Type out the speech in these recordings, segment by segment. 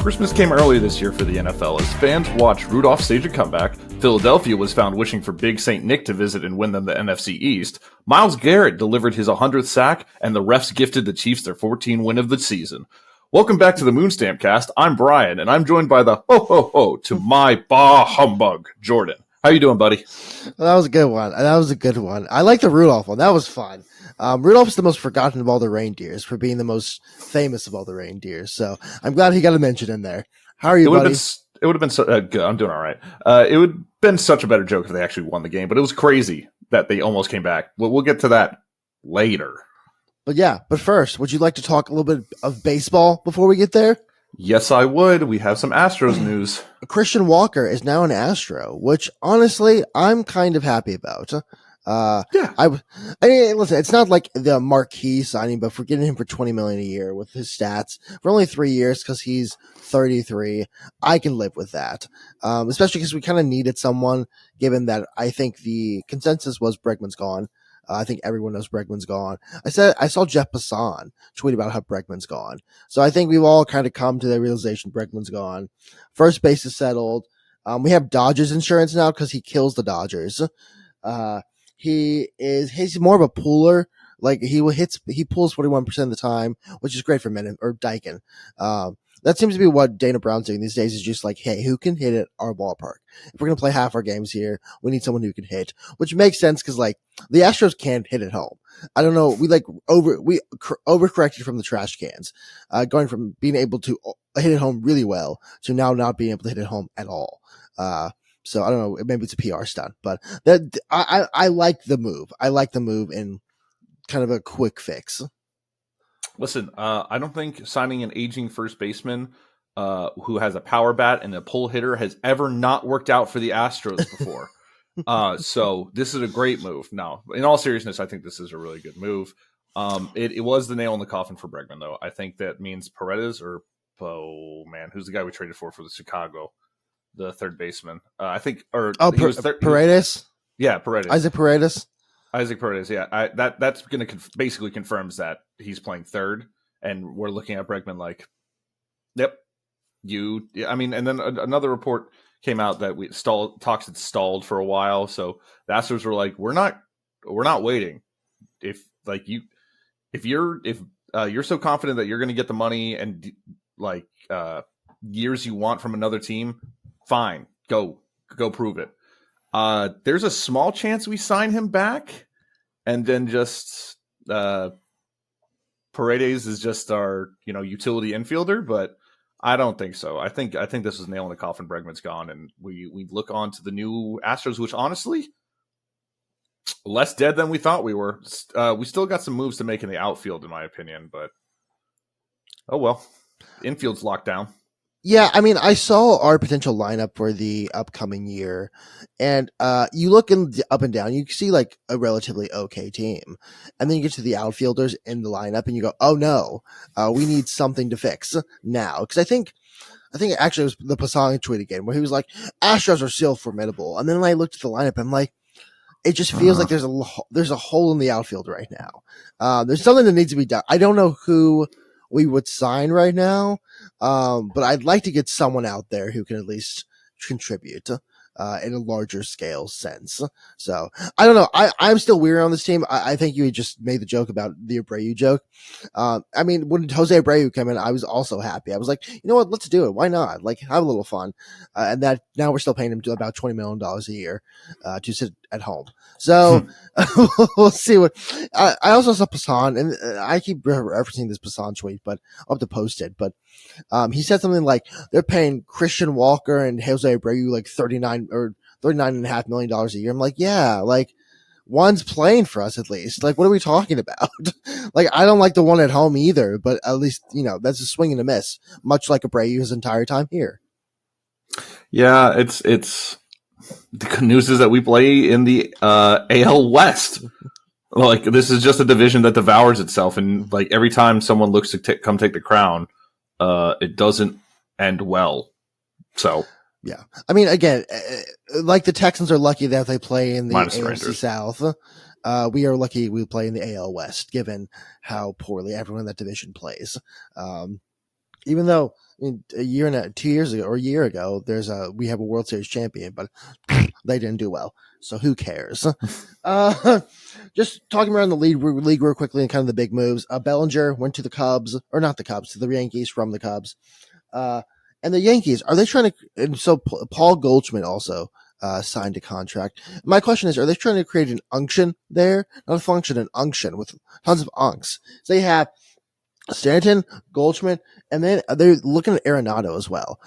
Christmas came early this year for the NFL as fans watched Rudolph stage a comeback, Philadelphia was found wishing for Big St. Nick to visit and win them the NFC East, Myles Garrett delivered his 100th sack, and the refs gifted the Chiefs their 14th win of the season. Welcome back to the Moonstamp Cast. I'm Brian, and I'm joined by the ho-ho-ho to my bah humbug, Jordan. How you doing, buddy? Well, that was a good one. I like the Rudolph one. That was fun. Rudolph's the most forgotten of all the reindeers for being the most famous of all the reindeers. So I'm glad he got a mention in there. How are you, buddy? It would have been so good. I'm doing all right. It would have been such a better joke if they actually won the game, but it was crazy that they almost came back. We'll get to that later. But first, would you like to talk a little bit of baseball before we get there? Yes, I would. We have some Astros news. Christian Walker is now an Astro, which honestly, I'm kind of happy about. I mean, listen, it's not like the marquee signing, but for getting him for $20 million a year with his stats for only 3 years because he's 33, I can live with that. Especially because we kind of needed someone, given that I think the consensus was Bregman's gone. I think everyone knows Bregman's gone. I saw Jeff Passan tweet about how Bregman's gone. So I think we've all kind of come to the realization Bregman's gone. First base is settled. We have Dodgers insurance now because he kills the Dodgers. He's more of a pooler. Like he pulls 41% of the time, which is great for Menon or Dyken. That seems to be what Dana Brown's doing these days is just like, hey, who can hit at our ballpark? If we're going to play half our games here, we need someone who can hit, which makes sense because like the Astros can't hit at home. I don't know. We overcorrected from the trash cans, going from being able to hit at home really well to now not being able to hit at home at all. So I don't know. Maybe it's a PR stunt, but I like the move. I like the move in kind of a quick fix. Listen, I don't think signing an aging first baseman who has a power bat and a pull hitter has ever not worked out for the Astros before. So this is a great move. No, in all seriousness, I think this is a really good move. It was the nail in the coffin for Bregman, though. I think that means Paredes who's the guy we traded for the Chicago, the third baseman. Paredes. Yeah, Paredes. Isaac Paredes, yeah. That's going to basically confirms that he's playing third, and we're looking at Bregman like, yep, and then another report came out that talks had stalled for a while, so the Astros were like, we're not waiting. If you're so confident that you're going to get the money and years you want from another team, fine, go prove it. There's a small chance we sign him back, and then just Paredes is just our utility infielder, but I don't think so. I think this is a nail in the coffin. Bregman's gone, and we look on to the new Astros, which honestly less dead than we thought we were. We still got some moves to make in the outfield, in my opinion, but oh well, infield's locked down. Yeah, I mean, I saw our potential lineup for the upcoming year, and you look in the up and down, you see like a relatively okay team, and then you get to the outfielders in the lineup, and you go, "Oh no, we need something to fix now." Because I think actually it was the Pasang tweet again, where he was like, "Astros are still formidable," and then when I looked at the lineup, I'm like, it just feels like there's a hole in the outfield right now. There's something that needs to be done. I don't know who we would sign right now. But I'd like to get someone out there who can at least contribute in a larger scale sense. So I don't know. I'm still weary on this team. I think you just made the joke about the Abreu joke. I mean, when Jose Abreu came in, I was also happy. I was like, you know what? Let's do it. Why not? Like, have a little fun. And that now we're still paying him about $20 million a year to sit at home. So we'll see what. I also saw Passan, and I keep referencing this Passan tweet, but I'll have to post it. But he said something like they're paying Christian Walker and Jose Abreu like $39.5 million a year. I'm like, yeah, like one's playing for us at least. Like, what are we talking about? Like, I don't like the one at home either, but at least, that's a swing and a miss, much like Abreu his entire time here. Yeah, it's the good news is that we play in the AL West. Like, this is just a division that devours itself, and like every time someone looks to come take the crown, it doesn't end well. So yeah, I mean, again, like the Texans are lucky that they play in the AFC South. We are lucky we play in the AL West, given how poorly everyone in that division plays. Even though a year and 2 years ago or a year ago, we have a World Series champion, but they didn't do well. So who cares? Just talking around the league real quickly and kind of the big moves. Bellinger went to the Cubs, or not the Cubs, to the Yankees from the Cubs. And the Yankees, are they trying to? And so Paul Goldschmidt also signed a contract. My question is, are they trying to create an unction there? Not a function, an unction with tons of unks. So they have Stanton, Goldschmidt, and then they're looking at Arenado as well,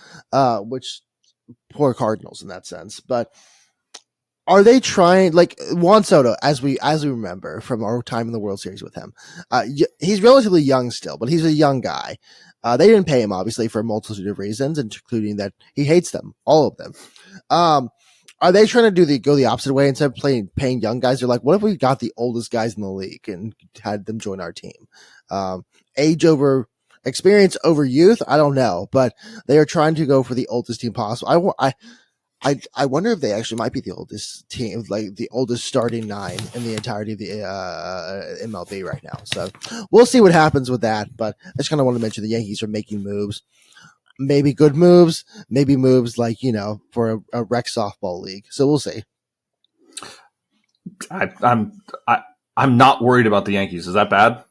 which poor Cardinals in that sense. But are they trying, like Juan Soto, as we remember from our time in the World Series with him? He's relatively young still, but he's a young guy. They didn't pay him obviously for a multitude of reasons, including that he hates them, all of them. Are they trying to go the opposite way instead of paying young guys? They're like, what if we got the oldest guys in the league and had them join our team? Age over experience over youth, I don't know, but they are trying to go for the oldest team possible. I wonder if they actually might be the oldest team, like the oldest starting nine in the entirety of the MLB right now. So we'll see what happens with that. But I just kind of want to mention the Yankees are making moves, maybe good moves, maybe moves like, for a rec softball league. So we'll see. I'm not worried about the Yankees. Is that bad?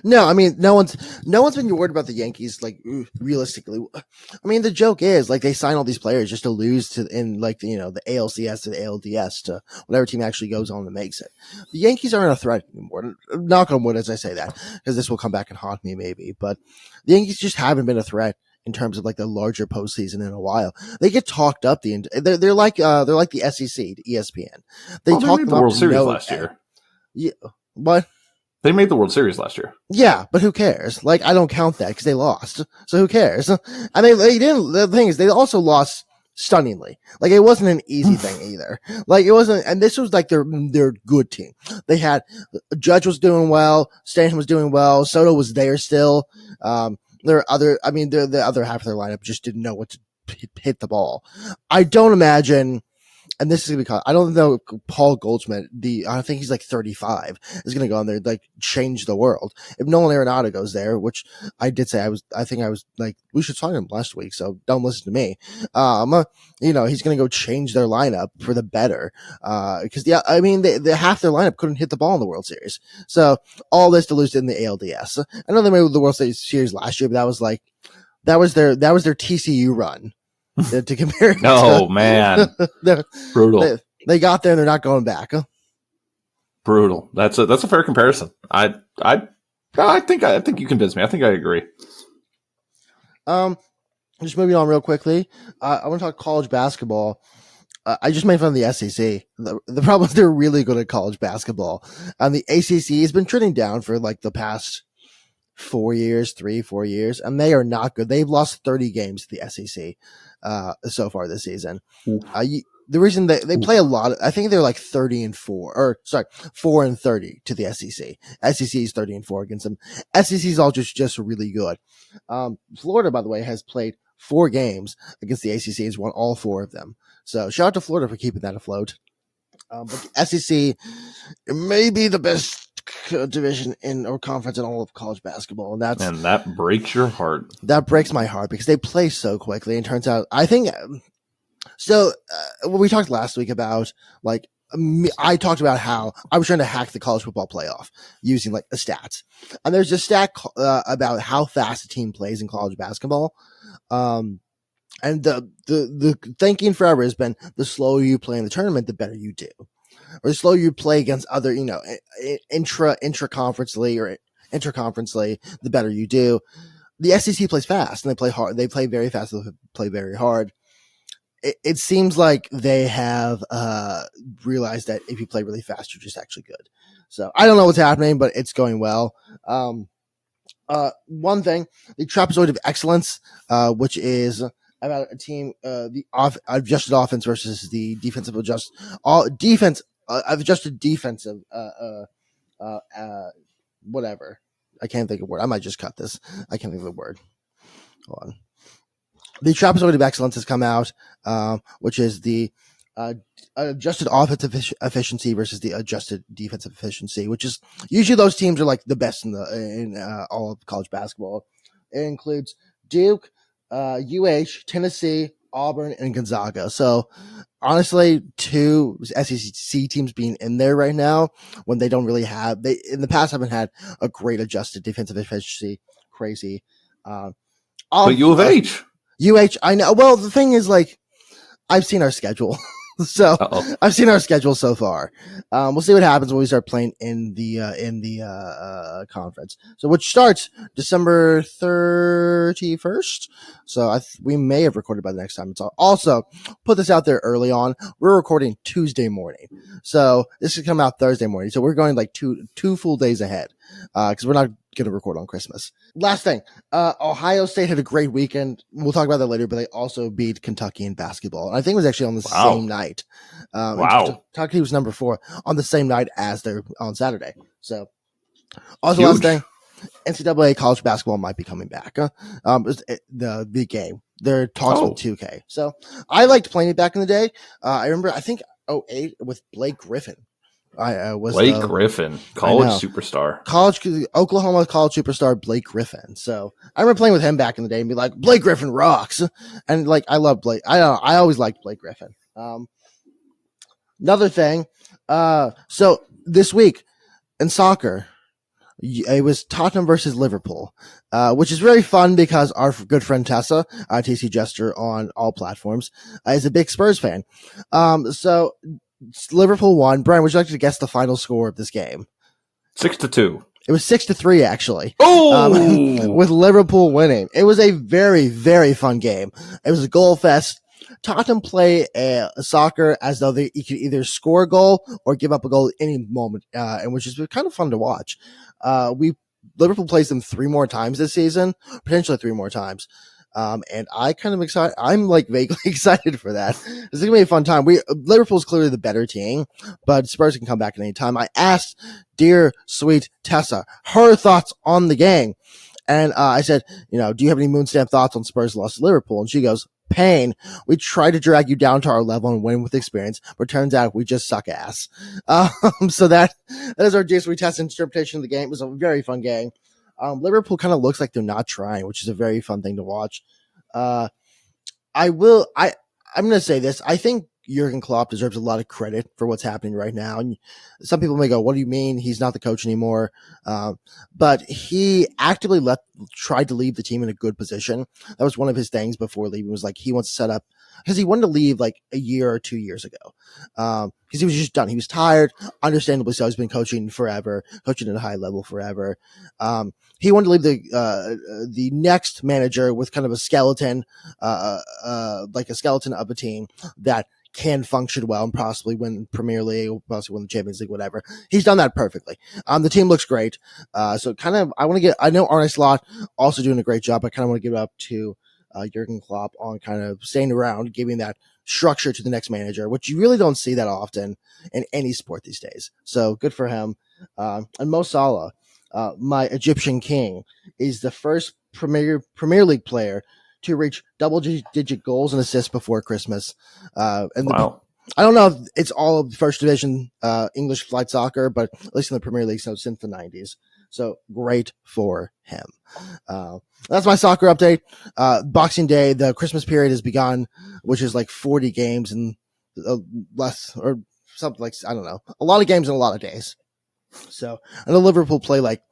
No, I mean, no one's been worried about the Yankees, like, realistically. I mean, the joke is, like, they sign all these players just to lose the ALCS to the ALDS to whatever team actually goes on and makes it. The Yankees aren't a threat anymore. Knock on wood as I say that, because this will come back and haunt me maybe. But the Yankees just haven't been a threat in terms of, like, the larger postseason in a while. They get talked up. They're like the SEC to ESPN. They made the World Series last year. Yeah. What? They made the World Series last year. Yeah, but who cares? Like, I don't count that because they lost. So who cares? And they didn't. The thing is, they also lost stunningly. Like, it wasn't an easy thing either. Like, it wasn't. And this was like their good team. They had Judge was doing well, Stanton was doing well, Soto was there still. There are other. I mean, the other half of their lineup just didn't know what to hit the ball. I don't imagine. And this is going to be called, I don't know, Paul Goldschmidt, I think he's like 35, is going to go in there, like, change the world. If Nolan Arenado goes there, which I did say I think I was like, we should sign him last week, so don't listen to me. He's going to go change their lineup for the better. Because the half their lineup couldn't hit the ball in the World Series. So all this to lose in the ALDS. I know they made the World Series last year, but that was their TCU run. To compare it to, man, brutal. They got there and they're not going back. Huh? Brutal. That's a fair comparison. I think you convinced me. I think I agree. Just moving on real quickly. I want to talk college basketball. I just made fun of the SEC. The problem is they're really good at college basketball, and the ACC has been trending down for like the past 4 years, 4 years, and they are not good. They've lost 30 games to the SEC so far this season. The reason they play a lot, I think they're like 4 and 30 to the SEC. SEC is 30-4 against them. SEC is all just really good. Florida, by the way, has played 4 games against the ACC, has won all 4 of them. So shout out to Florida for keeping that afloat. But the SEC may be the best division or conference in all of college basketball, and that breaks your heart. That breaks my heart because they play so quickly. And turns out, I think so. When we talked last week about I talked about how I was trying to hack the college football playoff using like the stats, and there's a stat about how fast a team plays in college basketball. And the thinking forever has been the slower you play in the tournament, the better you do. Or the slower you play against other, intra-conference league or interconference league, the better you do. The SEC plays fast and they play hard. They play very fast. They play very hard. It seems like they have realized that if you play really fast, you're just actually good. So I don't know what's happening, but it's going well. One thing, the trapezoid of excellence, which is about a team, the adjusted offense versus the defensive adjusted defensive, whatever. I can't think of a word. I might just cut this. I can't think of the word. Hold on. The trapezoid of excellence has come out, which is the adjusted offensive efficiency versus the adjusted defensive efficiency, which is usually those teams are like the best in all of college basketball. It includes Duke, UH, Tennessee, Auburn, and Gonzaga. So honestly, 2 SEC teams being in there right now when they don't really have, they in the past haven't had a great adjusted defensive efficiency. Crazy. But U of H. I know. Well, the thing is, like, I've seen our schedule. So Uh-oh. I've seen our schedule so far. We'll see what happens when we start playing in the conference. So which starts December 31st. So we may have recorded by the next time. It's also put this out there early on. We're recording Tuesday morning. So this is come out Thursday morning. So we're going like two full days ahead. Cause we're not going to record on Christmas. Last thing, Ohio State had a great weekend. We'll talk about that later, but they also beat Kentucky in basketball. And I think it was actually on the same night. Wow. Kentucky was number 4 on the same night as they're on Saturday. So also Huge. last thing, NCAA college basketball might be coming back. The big game. They're talks with 2K. So I liked playing it back in the day. I remember, I think 2008 with Blake Griffin. Blake Griffin, college superstar. Oklahoma college superstar Blake Griffin. So I remember playing with him back in the day and be like, Blake Griffin rocks. And like, I love Blake. I don't know. I always liked Blake Griffin. Another thing. So this week in soccer, it was Tottenham versus Liverpool, which is very fun because our good friend Tessa, TC Jester on all platforms, is a big Spurs fan. So Liverpool won. Brian, would you like to guess the final score of this game? 6-2. It was 6-3, actually. Oh, with Liverpool winning. It was a very, very fun game. It was a goal fest. Tottenham play soccer as though you could either score a goal or give up a goal at any moment, and which is kind of fun to watch. Liverpool plays them 3 more times this season, potentially 3 more times. And I kind of excited. I'm like vaguely excited for that. It's gonna be a fun time. Liverpool's clearly the better team, but Spurs can come back at any time. I asked dear sweet Tessa her thoughts on the game, and I said, do you have any moonstamp thoughts on Spurs loss to Liverpool? And she goes, pain. We try to drag you down to our level and win with experience, but turns out we just suck ass. So that is our dear sweet Tessa interpretation of the game. It was a very fun game. Liverpool kind of looks like they're not trying, which is a very fun thing to watch. I'm going to say this. I think Jurgen Klopp deserves a lot of credit for what's happening right now. And some people may go, what do you mean? He's not the coach anymore. But he actively tried to leave the team in a good position. That was one of his things before leaving, was like, he wants to set up, because he wanted to leave like a year or 2 years ago. Because he was just done. He was tired, understandably so. He's been coaching forever, coaching at a high level forever. He wanted to leave the next manager with kind of a skeleton, like a skeleton of a team that can function well and possibly win Premier League, possibly win the Champions League, whatever. He's done that perfectly. The team looks great. So kind of, I know Arne Slot also doing a great job. I kind of want to give it up to Jurgen Klopp on kind of staying around, giving that structure to the next manager, which you really don't see that often in any sport these days. So good for him. And Mo Salah, my Egyptian king, is the first Premier League player to reach double-digit goals and assists before Christmas. Wow. I don't know if it's all of first division English flight soccer, but at least in the Premier League since the 90s. So great for him. That's my soccer update. Boxing Day, the Christmas period has begun, which is like 40 games and less, or something like, I don't know, a lot of games in a lot of days. So, and the Liverpool play like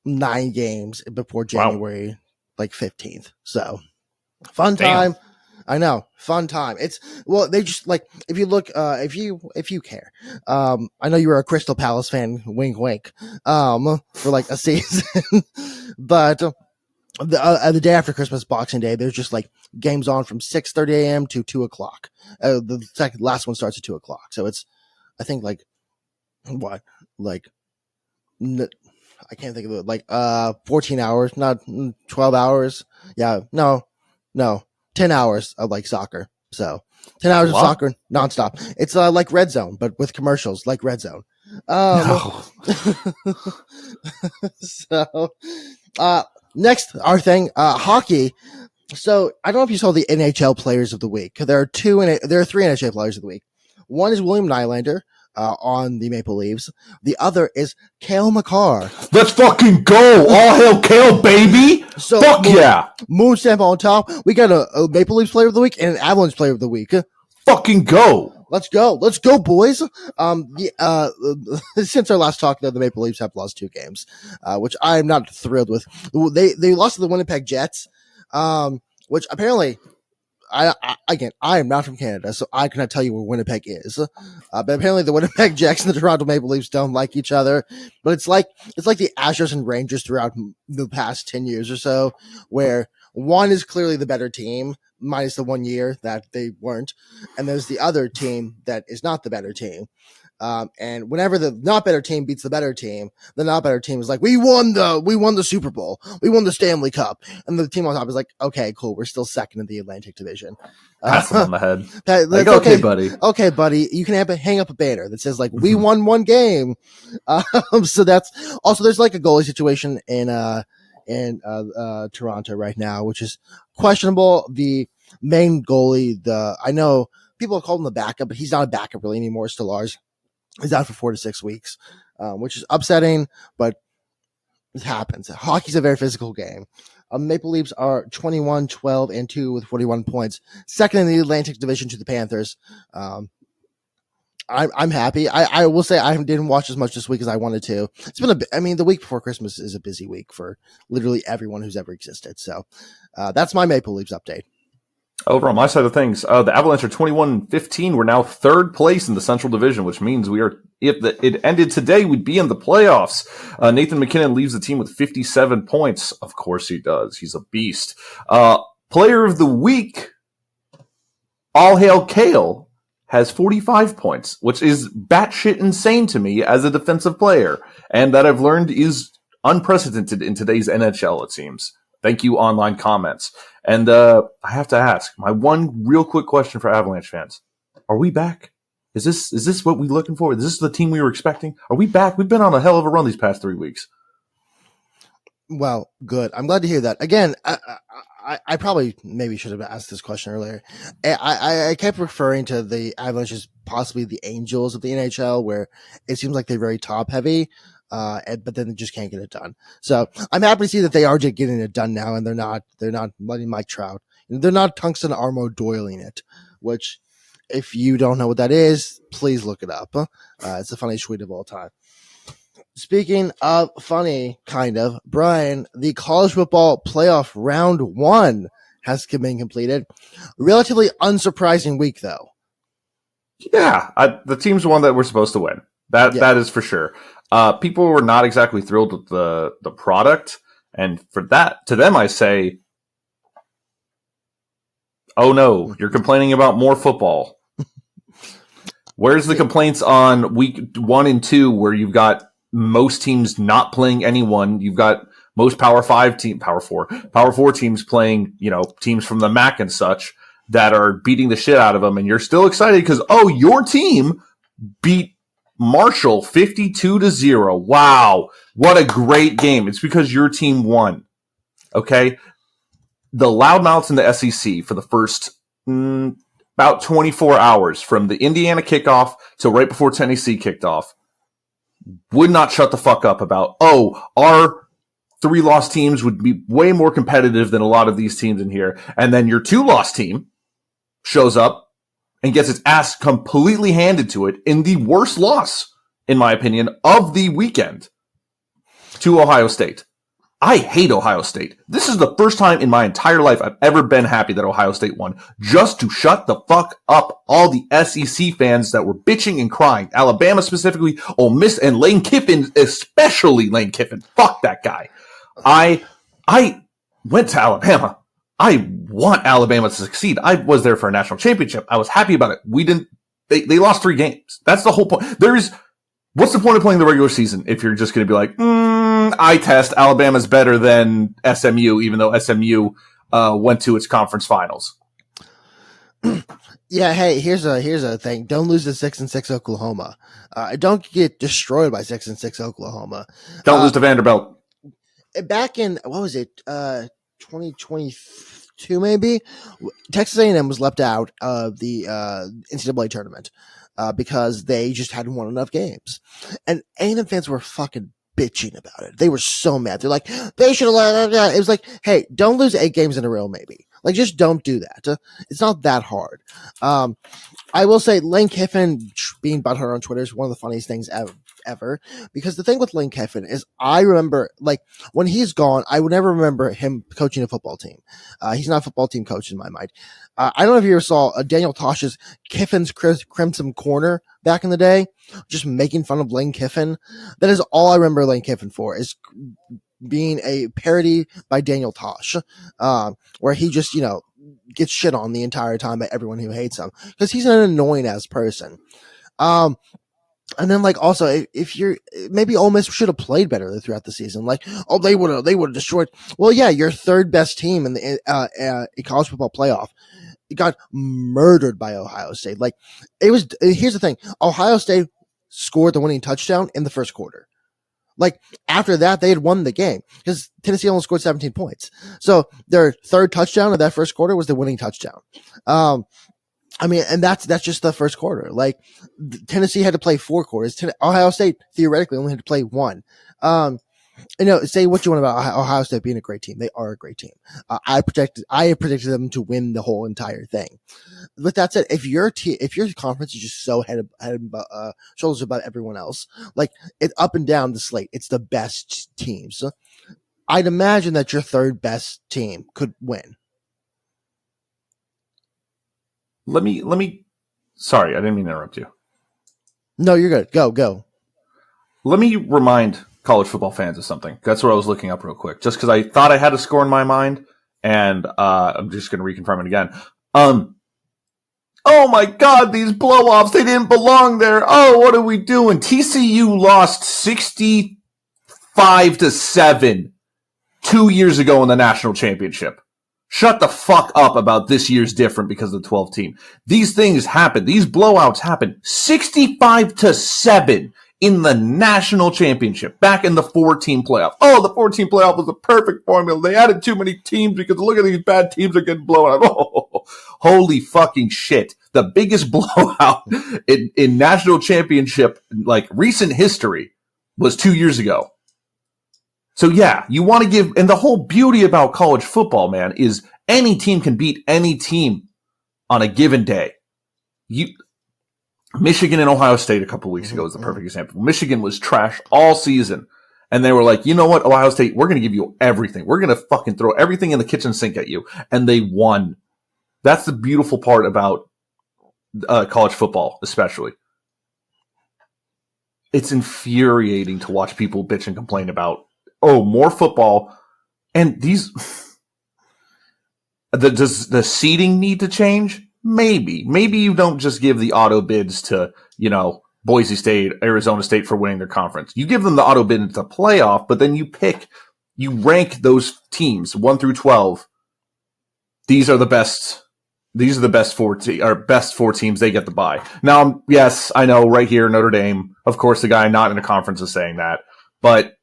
9 games before January, like 15th. So fun time. Damn. I know, fun time. They just like, if you look, if you care, I know you were a Crystal Palace fan, wink, wink, for like a season, but the day after Christmas, Boxing Day, there's just like games on from 6:30 a.m. to 2 o'clock. The last one starts at 2 o'clock. So it's, I think like, I can't think of it, like 14 hours, not 12 hours. Yeah, no, 10 hours of like soccer. So 10 hours of soccer nonstop. It's like Red Zone, but with commercials like Red Zone. No. So next, our thing, hockey. So I don't know if you saw the NHL players of the week. There are 3 NHL players of the week. One is William Nylander, on the Maple Leafs. The other is Cale Makar. Let's fucking go! All hail Cale, baby! So Fuck yeah! Moonstamp on top. We got a Maple Leafs player of the week and an Avalanche player of the week. Fucking go! Let's go, boys. Since our last talk, though, the Maple Leafs have lost 2 games, which I am not thrilled with. They lost to the Winnipeg Jets, which apparently, I am not from Canada, so I cannot tell you where Winnipeg is. But apparently, the Winnipeg Jets and the Toronto Maple Leafs don't like each other. But it's like the Astros and Rangers throughout the past 10 years or so, where one is clearly the better team, minus the 1 year that they weren't, and there's the other team that is not the better team. And whenever the not better team beats the better team, the not better team is like, we won the Super Bowl, we won the Stanley Cup, and the team on top is like, okay, cool, we're still second in the Atlantic Division. Pass them on the head. Like, okay, buddy. Okay, buddy, you can hang up a banner that says like, we won 1 game. So that's also, there's like a goalie situation in Toronto right now, which is questionable. The main goalie, I know people call him the backup, but he's not a backup really anymore. Stolarz is out for 4 to 6 weeks, which is upsetting, but it happens. Hockey's a very physical game. Maple Leafs are 21-12-2 with 41 points, second in the Atlantic Division to the Panthers. I'm happy. I will say I didn't watch as much this week as I wanted to. It's been the week before Christmas is a busy week for literally everyone who's ever existed. So that's my Maple Leafs update. Over on my side of things, the Avalanche are 21-15. We're now 3rd place in the Central Division, which means if it ended today, we'd be in the playoffs. Nathan McKinnon leaves the team with 57 points. Of course he does. He's a beast. Player of the week, all hail Cale, has 45 points, which is batshit insane to me as a defensive player, and that I've learned is unprecedented in today's NHL, it seems. Thank you, online comments. And I have to ask, my one real quick question for Avalanche fans. Are we back? Is this what we're looking for? Is this the team we were expecting? Are we back? We've been on a hell of a run these past 3 weeks. Well, good. I'm glad to hear that. Again, I probably maybe should have asked this question earlier. I kept referring to the Avalanche as possibly the Angels of the NHL, where it seems like they're very top heavy, but then they just can't get it done. So I'm happy to see that they are just getting it done now, and they're not letting Mike Trout. They're not tungsten armor doiling it, which if you don't know what that is, please look it up. It's the funniest tweet of all time. Speaking of funny, kind of, Brian, the college football playoff round 1 has been completed. Relatively unsurprising week, though. Yeah, the team's one that we're supposed to win. That is for sure. People were not exactly thrilled with the product, and for that, to them, I say, oh no, you're complaining about more football. Where's the complaints on week 1 and 2 where you've got most teams not playing anyone? You've got most Power 4 teams playing, teams from the MAC and such that are beating the shit out of them, and you're still excited because, your team beat Marshall 52-0. Wow, what a great game. It's because your team won. Okay? The loudmouths in the SEC for the first about 24 hours from the Indiana kickoff till right before Tennessee kicked off would not shut the fuck up about, our 3-loss teams would be way more competitive than a lot of these teams in here. And then your 2-loss team shows up and gets its ass completely handed to it in the worst loss, in my opinion, of the weekend to Ohio State. I hate Ohio State. This is the first time in my entire life I've ever been happy that Ohio State won, just to shut the fuck up all the SEC fans that were bitching and crying. Alabama specifically, Ole Miss, and Lane Kiffin, especially Lane Kiffin. Fuck that guy. I went to Alabama. I want Alabama to succeed. I was there for a national championship. I was happy about it. They lost 3 games. That's the whole point. What's the point of playing the regular season if you're just going to be like, eye test, Alabama's better than SMU, even though SMU went to its conference finals? Yeah, hey, here's a thing. Don't lose to 6-6 Oklahoma. Don't get destroyed by 6-6 Oklahoma. Don't lose to Vanderbilt. Back in, what was it, 2020, two maybe. Texas A&M was left out of the NCAA tournament because they just hadn't won enough games, and A&M fans were fucking bitching about it. They were so mad. They're like, they should have let it. It was like, hey, don't lose 8 games in a row, maybe. Like, just don't do that. It's not that hard. I will say Lane Kiffin being butthurt on Twitter is one of the funniest things ever. Because the thing with Lane Kiffin is I remember, like, when he's gone, I would never remember him coaching a football team. He's not a football team coach in my mind. I don't know if you ever saw Daniel Tosh's Kiffin's Crimson Corner back in the day, just making fun of Lane Kiffin. That is all I remember Lane Kiffin for, is being a parody by Daniel Tosh, where he just, gets shit on the entire time by everyone who hates him because he's an annoying ass person. And then, like, also, if you're maybe Ole Miss should have played better throughout the season. Like, oh, they would have destroyed. Well, yeah, your third best team in the college football playoff, it got murdered by Ohio State. Like, it was. Here's the thing: Ohio State scored the winning touchdown in the first quarter. Like, after that, they had won the game because Tennessee only scored 17 points. So their third touchdown of that first quarter was the winning touchdown. I mean, and that's just the first quarter. Like, Tennessee had to play 4 quarters. Ohio State theoretically only had to play 1. Say what you want about Ohio State being a great team. They are a great team. I predicted them to win the whole entire thing. With that said, if your conference is just so shoulders above everyone else, like, it's up and down the slate, it's the best teams. I'd imagine that your third best team could win. Let me. Sorry, I didn't mean to interrupt you. No, you're good. Go. Let me remind college football fans of something. That's what I was looking up real quick, just because I thought I had a score in my mind, and I'm just going to reconfirm it again. Oh my God, these blow-offs, they didn't belong there. Oh, what are we doing? TCU lost 65-7 2 years ago in the national championship. Shut the fuck up about this year's different because of the 12 team. These things happen. These blowouts happen. 65-7 in the national championship, back in the 4-team playoff. Oh, the 4-team playoff was a perfect formula. They added too many teams because look at these bad teams are getting blown out. Oh, holy fucking shit. The biggest blowout in national championship, like, recent history was 2 years ago. So yeah, you want to give, and the whole beauty about college football, man, is any team can beat any team on a given day. Michigan and Ohio State a couple weeks ago is the perfect example. Michigan was trash all season, and they were like, you know what, Ohio State, we're going to give you everything. We're going to fucking throw everything in the kitchen sink at you, and they won. That's the beautiful part about college football, especially. It's infuriating to watch people bitch and complain about, oh, more football, and these. Does the seeding need to change? Maybe you don't just give the auto bids to, Boise State, Arizona State for winning their conference. You give them the auto bid into the playoff, but then you rank those teams 1 through 12. These are the best 4 teams. They get the bye. Now, yes, I know right here, Notre Dame, of course, the guy not in a conference is saying that, but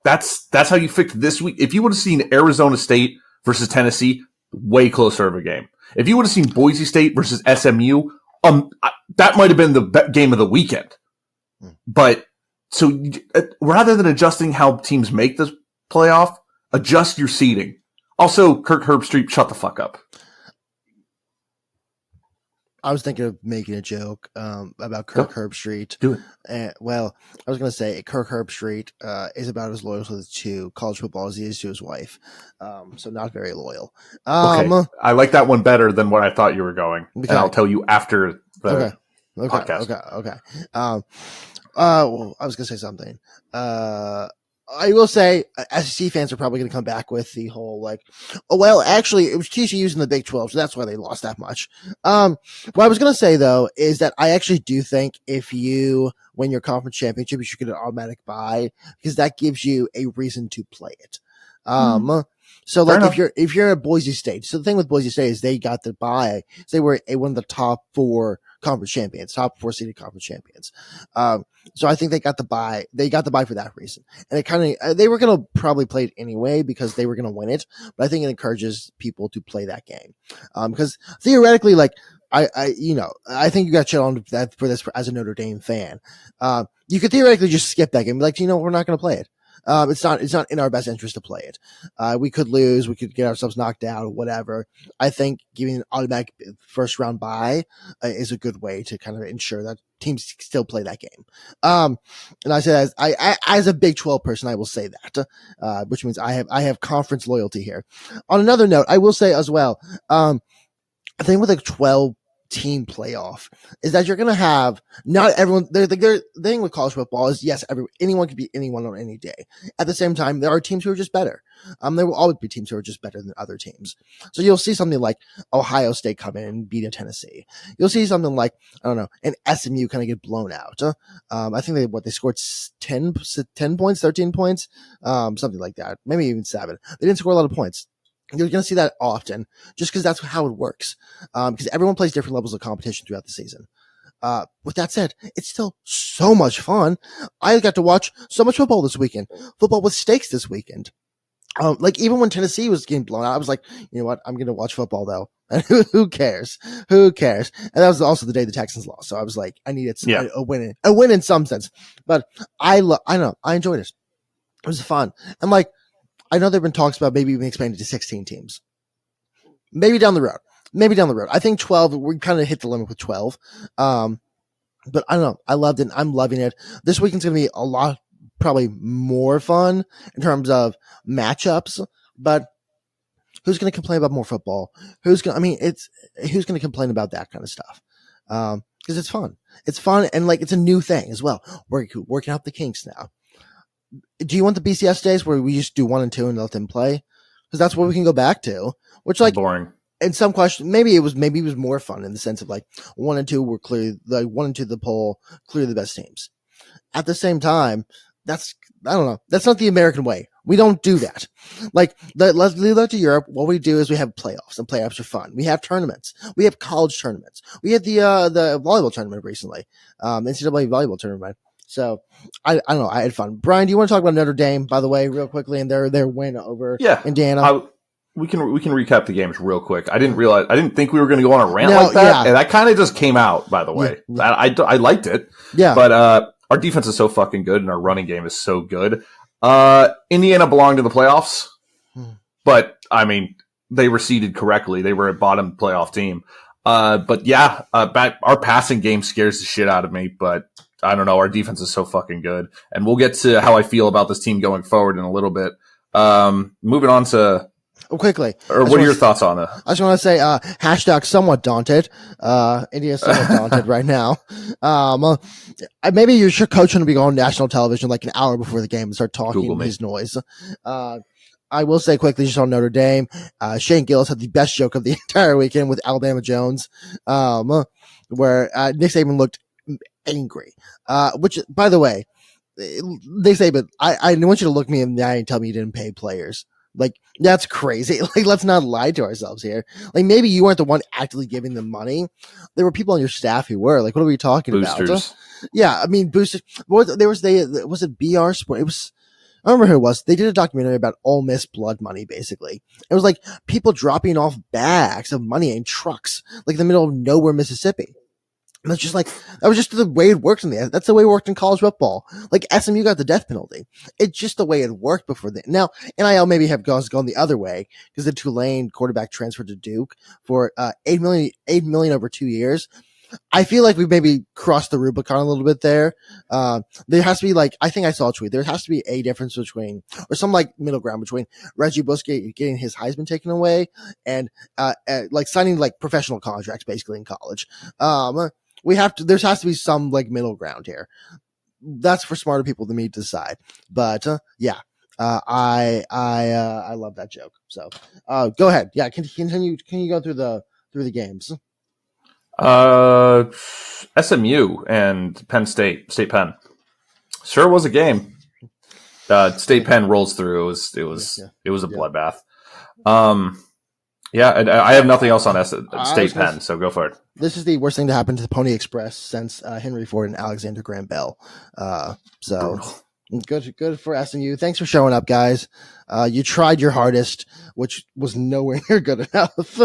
that's how you fix this week. If you would have seen Arizona State versus Tennessee, way closer of a game. If you would have seen Boise State versus SMU, that might have been the game of the weekend. But so rather than adjusting how teams make the playoff, adjust your seeding. Also, Kirk Herbstreit, shut the fuck up. I was thinking of making a joke about Kirk Herbstreit. Do it. Well, I was going to say Kirk Herbstreit is about as loyal to college football as he is to his wife. So not very loyal. Okay. I like that one better than what I thought you were going. Okay. And I'll tell you after the podcast. Okay. I was going to say something. I will say SEC fans are probably going to come back with the whole actually it was TCU's in the Big 12, so that's why they lost that much. What I was going to say though is that I actually do think if you win your conference championship, you should get an automatic bye because that gives you a reason to play it. So Fair like enough. if you're at Boise State, so the thing with Boise State is they got the bye. They were one of the top 4 conference champions, top 4 seeded conference champions. So I think they got the bye. They got the bye for that reason. And it kind of, they were going to probably play it anyway because they were going to win it. But I think it encourages people to play that game. Because theoretically, like, I think you got shit on that for this as a Notre Dame fan. You could theoretically just skip that game. Like, we're not going to play it. It's not in our best interest to play it. We could lose, we could get ourselves knocked out or whatever. I think giving an automatic first round bye is a good way to kind of ensure that teams still play that game. And I said, as a Big 12 person, I will say that, which means I have conference loyalty here. On another note, I will say as well, I think with a 12 team playoff is that you're going to have not everyone. The thing with college football is yes, anyone can beat anyone on any day. At the same time, there are teams who are just better. There will always be teams who are just better than other teams. So you'll see something like Ohio State come in and beat a Tennessee. You'll see something like, I don't know, an SMU kind of get blown out. I think they scored 10 points, 13 points, something like that. Maybe even 7. They didn't score a lot of points. You're going to see that often just because that's how it works. Because everyone plays different levels of competition throughout the season. With that said, it's still so much fun. I got to watch so much football this weekend. Football with stakes this weekend. Like even when Tennessee was getting blown out, I was like, you know what? I'm going to watch football though. And who cares? Who cares? And that was also the day the Texans lost. So I was like, I needed a win in some sense, but I enjoyed it. It was fun. And like, I know there have been talks about maybe even expanding to 16 teams. Maybe down the road. I think 12, we kind of hit the limit with 12. But I don't know. I loved it. I'm loving it. This weekend's going to be a lot, probably more fun in terms of matchups, but who's going to complain about more football? Who's going to complain about that kind of stuff? Cause it's fun. It's fun. And like, it's a new thing as well. We're working out the kinks now. Do you want the BCS days where we just do 1 and 2 and let them play? Because that's what we can go back to. Which, like, boring. In some question, maybe it was more fun in the sense of like 1 and 2 were clearly like 1 and 2 the poll, clearly the best teams. At the same time, I don't know. That's not the American way. We don't do that. Like, let's leave that to Europe. What we do is we have playoffs, and playoffs are fun. We have tournaments. We have college tournaments. We had the volleyball tournament recently, NCAA volleyball tournament. So I don't know. I had fun. Brian, do you want to talk about Notre Dame, by the way, real quickly, and their win over Indiana? We can recap the games real quick. I didn't think we were going to go on a rant like that, and that kind of just came out. By the way, I liked it. Yeah, but our defense is so fucking good, and our running game is so good. Indiana belonged in the playoffs, but I mean they were seeded correctly. They were a bottom playoff team. But yeah, our passing game scares the shit out of me, but. I don't know. Our defense is so fucking good. And we'll get to how I feel about this team going forward in a little bit. Moving on to... quickly. Or what are your thoughts on it? I just want to say, hashtag somewhat daunted. India's somewhat daunted right now. Maybe your coach shouldn't be on national television like an hour before the game and start talking his noise. I will say quickly, just on Notre Dame, Shane Gillis had the best joke of the entire weekend with Alabama Jones, where Nick Saban looked angry, which, by the way, they say, but I want you to look me in the eye and tell me you didn't pay players. Like, that's crazy. Like, let's not lie to ourselves here. Like, maybe you weren't the one actively giving them money. There were people on your staff who were. Like, what are we talking about? Yeah, I mean, boosters. Was it BR Sport? I don't remember who it was. They did a documentary about Ole Miss blood money, basically. It was like people dropping off bags of money in trucks, like in the middle of nowhere, Mississippi. And that's just like, that was just the way it worked that's the way it worked in college football. Like SMU got the death penalty. It's just the way it worked before then. Now, NIL maybe have gone the other way because the Tulane quarterback transferred to Duke for $8 million over 2 years. I feel like we maybe crossed the Rubicon a little bit there. There has to be I think I saw a tweet. There has to be a difference between, or some middle ground between Reggie Bush getting his Heisman taken away and signing professional contracts basically in college. There has to be some middle ground here. That's for smarter people than me to decide. But yeah, I love that joke. So go ahead. Yeah, continue. Can you go through the games? SMU and Penn State Penn. Sure was a game. State Penn rolls through. It was a bloodbath. Yeah, I have nothing else on State gonna Penn, so go for it. This is the worst thing to happen to the Pony Express since Henry Ford and Alexander Graham Bell. So good for SMU. Thanks for showing up, guys. You tried your hardest, which was nowhere near good enough.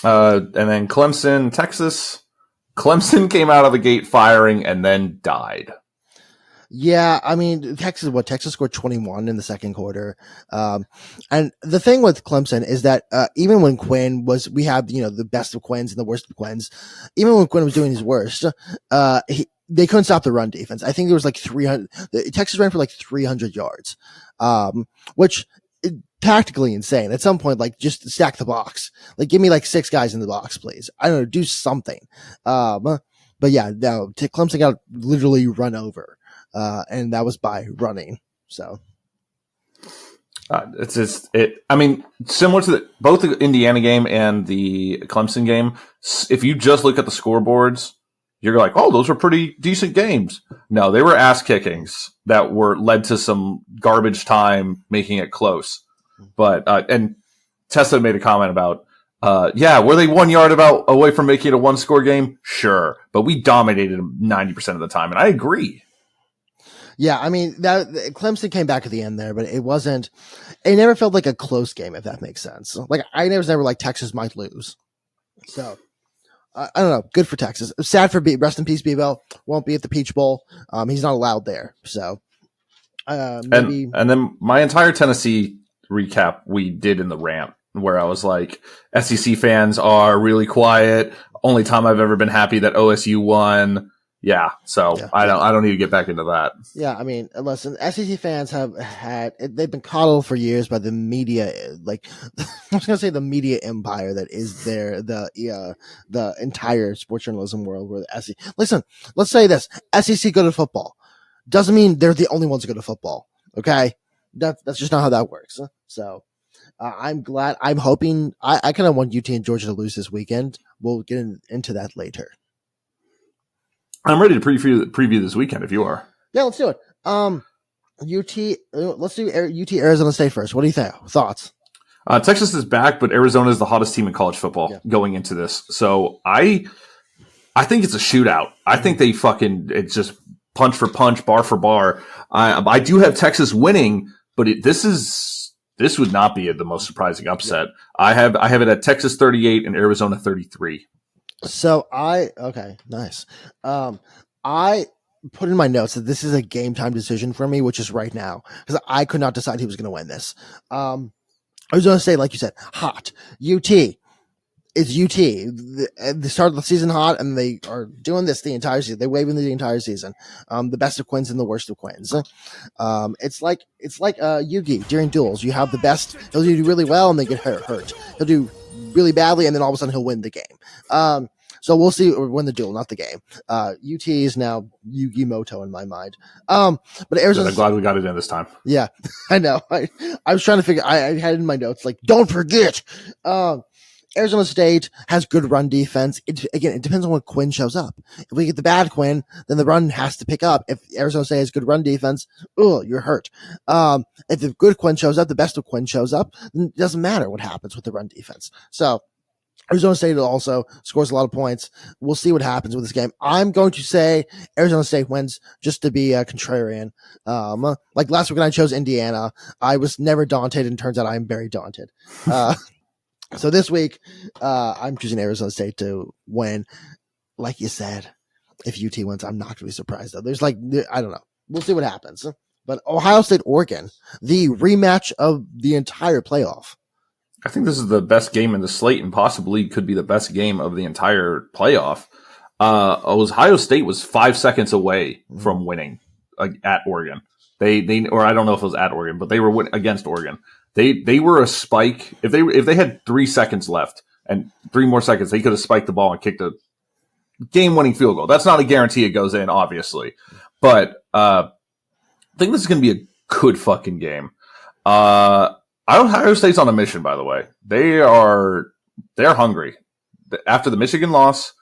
And then Clemson, Texas. Clemson came out of the gate firing and then died. Yeah, I mean, Texas scored 21 in the second quarter. And the thing with Clemson is that, even when Quinn was, we have, the best of Quins and the worst of Quins, even when Quinn was doing his worst, they couldn't stop the run defense. I think there was like 300, Texas ran for like 300 yards, which is tactically insane. At some point, like, just stack the box. Like, give me like 6 guys in the box, please. I don't know, do something. But yeah, no, Clemson got literally run over. And that was by running. So it's just it. I mean, similar to both the Indiana game and the Clemson game. If you just look at the scoreboards, you're like, "Oh, those were pretty decent games." No, they were ass kickings that were led to some garbage time, making it close. But and Tessa made a comment about, were they 1 yard away from making it a 1-score game? Sure, but we dominated them 90% of the time, and I agree. Yeah, I mean, that Clemson came back at the end there, but it never felt like a close game, if that makes sense. Like, I was never like Texas might lose. So, I don't know. Good for Texas. Sad for rest in peace, Bebo. Won't be at the Peach Bowl. He's not allowed there. So, maybe. And then my entire Tennessee recap we did in the rant, where I was like, SEC fans are really quiet. Only time I've ever been happy that OSU won. Yeah, so yeah. I don't need to get back into that. Yeah, I mean, listen, SEC fans they've been coddled for years by the media, like, I was going to say the media empire that is the entire sports journalism world where the SEC, listen, let's say this, SEC good at football. Doesn't mean they're the only ones good at football, okay? That's just not how that works. So, I'm hoping, I kind of want UT and Georgia to lose this weekend. We'll get into that later. I'm ready to preview this weekend if you are. Yeah, let's do it. UT, let's do UT Arizona State first. What do you think? Thoughts? Texas is back, but Arizona is the hottest team in college football going into this. So I think it's a shootout. I think it's just punch for punch, bar for bar. I do have Texas winning, but this would not be the most surprising upset. Yeah. I have it at Texas 38 and Arizona 33. So okay, nice. I put in my notes that this is a game time decision for me, which is right now, because I could not decide who was going to win this. I was going to say, like you said, hot UT. It's UT. They started the season hot, and they are doing this the entire season. They're waving the entire season. The best of Quins and the worst of Quins. It's like Yugi during duels. You have the best. He'll do really well, and they get hurt. He'll do really badly, and then all of a sudden he'll win the game. So we'll see, or win the duel, not the game. UT is now Yugi Moto in my mind. But Arizona, I'm glad we got it in this time. Yeah, I know. I was trying to figure. I had it in my notes like, don't forget. Arizona State has good run defense. It depends on when Quinn shows up. If we get the bad Quinn, then the run has to pick up. If Arizona State has good run defense, you're hurt. If the good Quinn shows up, the best of Quinn shows up, then it doesn't matter what happens with the run defense. So Arizona State also scores a lot of points. We'll see what happens with this game. I'm going to say Arizona State wins just to be a contrarian. Like last week when I chose Indiana, I was never daunted, and turns out I'm very daunted. So this week, I'm choosing Arizona State to win. Like you said, if UT wins, I'm not going to be surprised, though. I don't know. We'll see what happens. But Ohio State, Oregon, the rematch of the entire playoff. I think this is the best game in the slate, and possibly could be the best game of the entire playoff. Ohio State was 5 seconds away from winning at Oregon. Or I don't know if it was at Oregon, but they were against Oregon. They were a spike. If they had 3 seconds left and 3 more seconds, they could have spiked the ball and kicked a game-winning field goal. That's not a guarantee it goes in, obviously, but I think this is going to be a good fucking game. Ohio State's on a mission, by the way. They're hungry after the Michigan loss,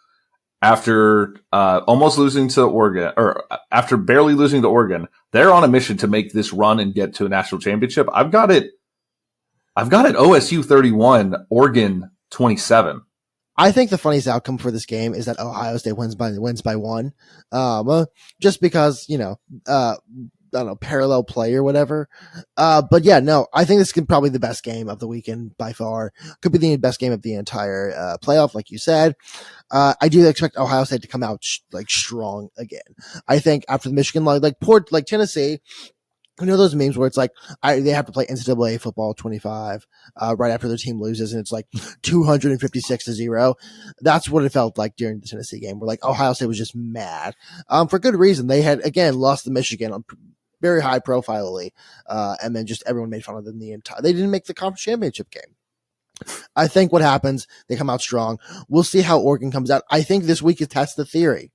after almost losing to Oregon, or after barely losing to Oregon, they're on a mission to make this run and get to a national championship. I've got it OSU 31, Oregon 27. I think the funniest outcome for this game is that Ohio State wins by one. Just because, I don't know, parallel play or whatever. But yeah, no, I think this is probably the best game of the weekend by far. Could be the best game of the entire playoff, like you said. I do expect Ohio State to come out strong again. I think after the Michigan, like Tennessee, those memes where it's like they have to play NCAA football 25 right after their team loses, and it's like 256-0. That's what it felt like during the Tennessee game. Where like Ohio State was just mad for good reason. They had again lost to Michigan on very high profilely, and then just everyone made fun of them the entire. They didn't make the conference championship game. I think what happens, they come out strong. We'll see how Oregon comes out. I think this week is test the theory.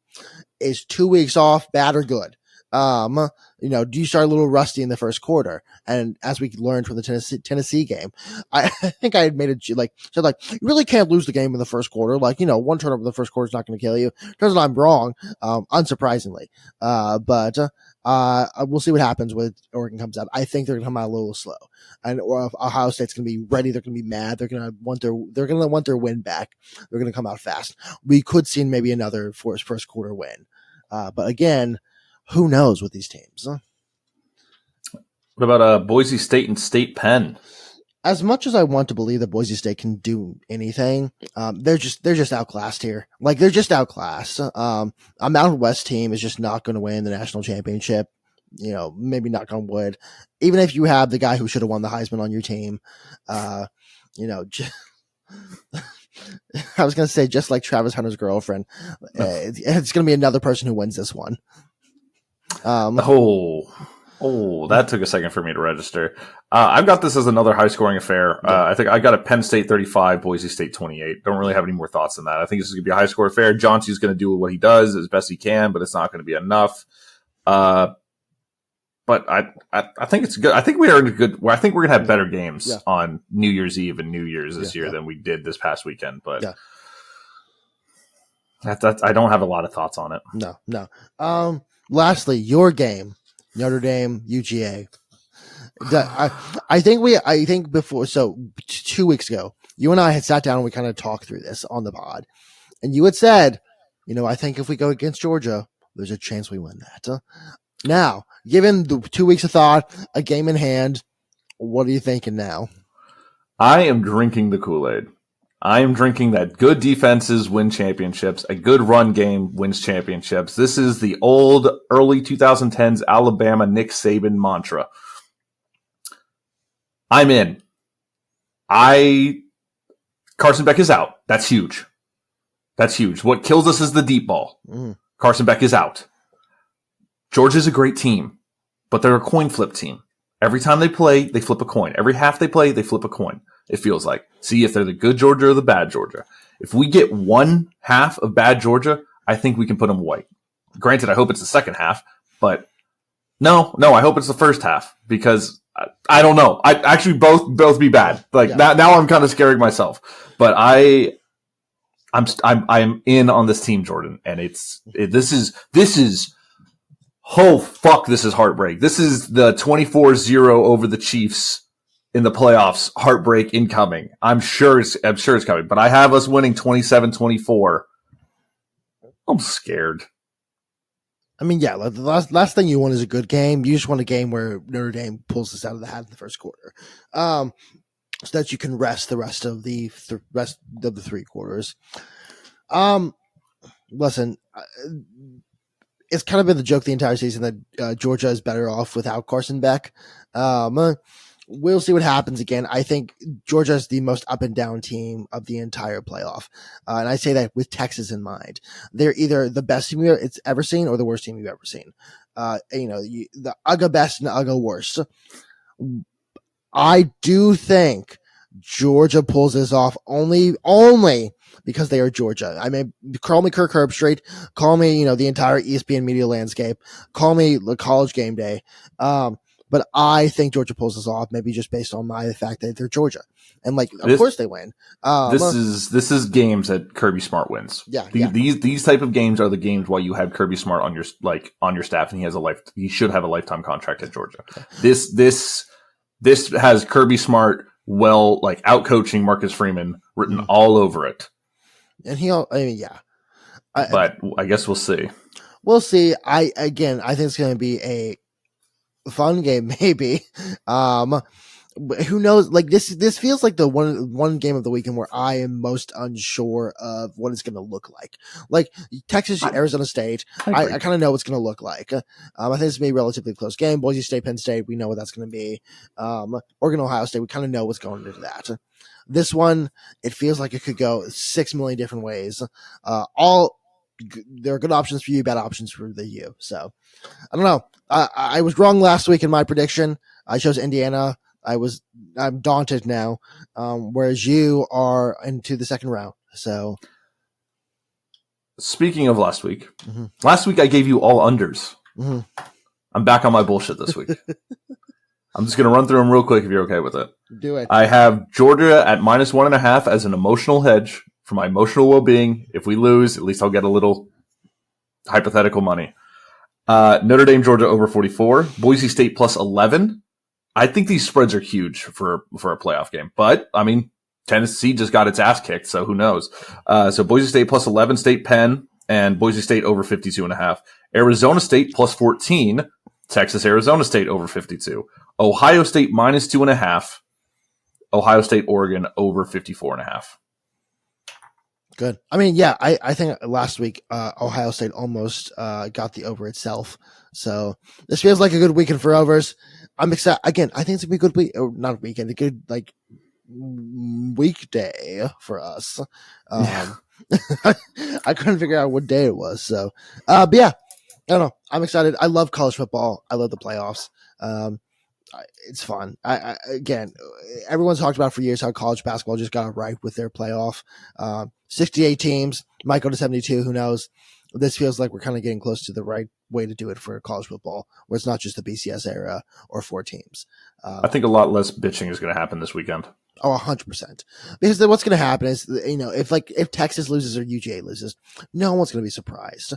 Is 2 weeks off bad or good? Do you start a little rusty in the first quarter? And as we learned from the Tennessee game, I think I had made it said you really can't lose the game in the first quarter. One turnover in the first quarter is not going to kill you. Turns out I'm wrong, unsurprisingly. But we'll see what happens when Oregon comes out. I think they're going to come out a little slow, and Ohio State's going to be ready. They're going to be mad. They're going to want their win back. They're going to come out fast. We could see maybe another first quarter win. But again, who knows with these teams? What about Boise State and State Penn? As much as I want to believe that Boise State can do anything, they're just outclassed here. They're just outclassed. A Mountain West team is just not going to win the national championship. Maybe knock on wood. Even if you have the guy who should have won the Heisman on your team, I was going to say just like Travis Hunter's girlfriend, it's going to be another person who wins this one. That took a second for me to register. I've got this as another high-scoring affair. I think I got a Penn State 35, Boise State 28. Don't really have any more thoughts than that. I think this is going to be a high-score affair. Johnson's going to do what he does as best he can, but it's not going to be enough. But I think it's good. I think we are in a good. I think we're going to have better games on New Year's Eve and New Year's this year than we did this past weekend. But I don't have a lot of thoughts on it. No. Lastly, your game, Notre Dame, UGA. I think before, so 2 weeks ago, you and I had sat down and we kind of talked through this on the pod. And you had said, I think if we go against Georgia, there's a chance we win that. Now, given the 2 weeks of thought, a game in hand, what are you thinking now? I am drinking the Kool-Aid. I am drinking that good defenses win championships. A good run game wins championships. This is the old early 2010s Alabama Nick Saban mantra. I'm in. Carson Beck is out. That's huge. What kills us is the deep ball. Carson Beck is out. Georgia's a great team, but they're a coin flip team. Every time they play, they flip a coin. Every half they play, they flip a coin. It feels like. See if they're the good Georgia or the bad Georgia. If we get one half of bad Georgia, I think we can put them away. Granted, I hope it's the second half, but no, I hope it's the first half because I don't know. I actually both be bad. Now I'm kind of scaring myself, but I'm in on this team, Jordan, and this is oh fuck, this is heartbreak. This is the 24-0 over the Chiefs in the playoffs. Heartbreak incoming. I'm sure it's coming, but I have us winning 27-24. I'm scared. I mean, yeah, the last thing you want is a good game. You just want a game where Notre Dame pulls this out of the hat in the first quarter, so that you can rest the rest of the three quarters. Listen, it's kind of been the joke the entire season that Georgia is better off without Carson Beck. We'll see what happens again. I think Georgia is the most up and down team of the entire playoff. And I say that with Texas in mind. They're either the best team it's ever seen or the worst team you've ever seen. The UGA best and the UGA worst. I do think Georgia pulls this off only because they are Georgia. I mean, call me Kirk Herbstreit, call me, the entire ESPN media landscape, call me the College Game Day. but I think Georgia pulls this off, maybe just based on the fact that they're Georgia. And of course they win. This is games that Kirby Smart wins. Yeah, These type of games are the games why you have Kirby Smart on your staff, and he should have a lifetime contract at Georgia. This has Kirby Smart out coaching Marcus Freeman written all over it. And but I guess we'll see. We'll see. I think it's going to be a fun game, maybe. Who knows? This feels like the one game of the weekend where I am most unsure of what it's going to look like. Like Texas, Arizona State, I kind of know what's going to look like. I think it's going to be a relatively close game. Boise State, Penn State, we know what that's going to be. Oregon, Ohio State, we kind of know what's going into that. This one, it feels like it could go 6 million different ways. There are good options for you, bad options for the U. So I don't know. I was wrong last week in my prediction. I chose Indiana. I'm daunted now. Whereas you are into the second round. So speaking of last week I gave you all unders. Mm-hmm. I'm back on my bullshit this week. I'm just going to run through them real quick if you're okay with it. Do it. I have Georgia at -1.5 as an emotional hedge for my emotional well-being. If we lose, at least I'll get a little hypothetical money. Notre Dame, Georgia over 44. Boise State +11. I think these spreads are huge for a playoff game. But, I mean, Tennessee just got its ass kicked, so who knows? So Boise State +11, State Penn, and Boise State over 52.5. Arizona State +14. Texas, Arizona State over 52. Ohio State -2.5. Ohio State, Oregon over 54.5. Good. I mean, yeah, I think last week Ohio State almost got the over itself. So this feels like a good weekend for overs. I'm excited. Again, I think it's going to be a good week, or not a weekend, a good weekday for us. I couldn't figure out what day it was. So, but yeah, I don't know. I'm excited. I love college football. I love the playoffs. It's fun. Again, everyone's talked about for years how college basketball just got it right with their playoff. 68 teams, might go to 72. Who knows? This feels like we're kind of getting close to the right way to do it for college football, where it's not just the BCS era or 4 teams. I think a lot less bitching is going to happen this weekend. Oh, 100%. Because then what's going to happen is, if Texas loses or UGA loses, no one's going to be surprised.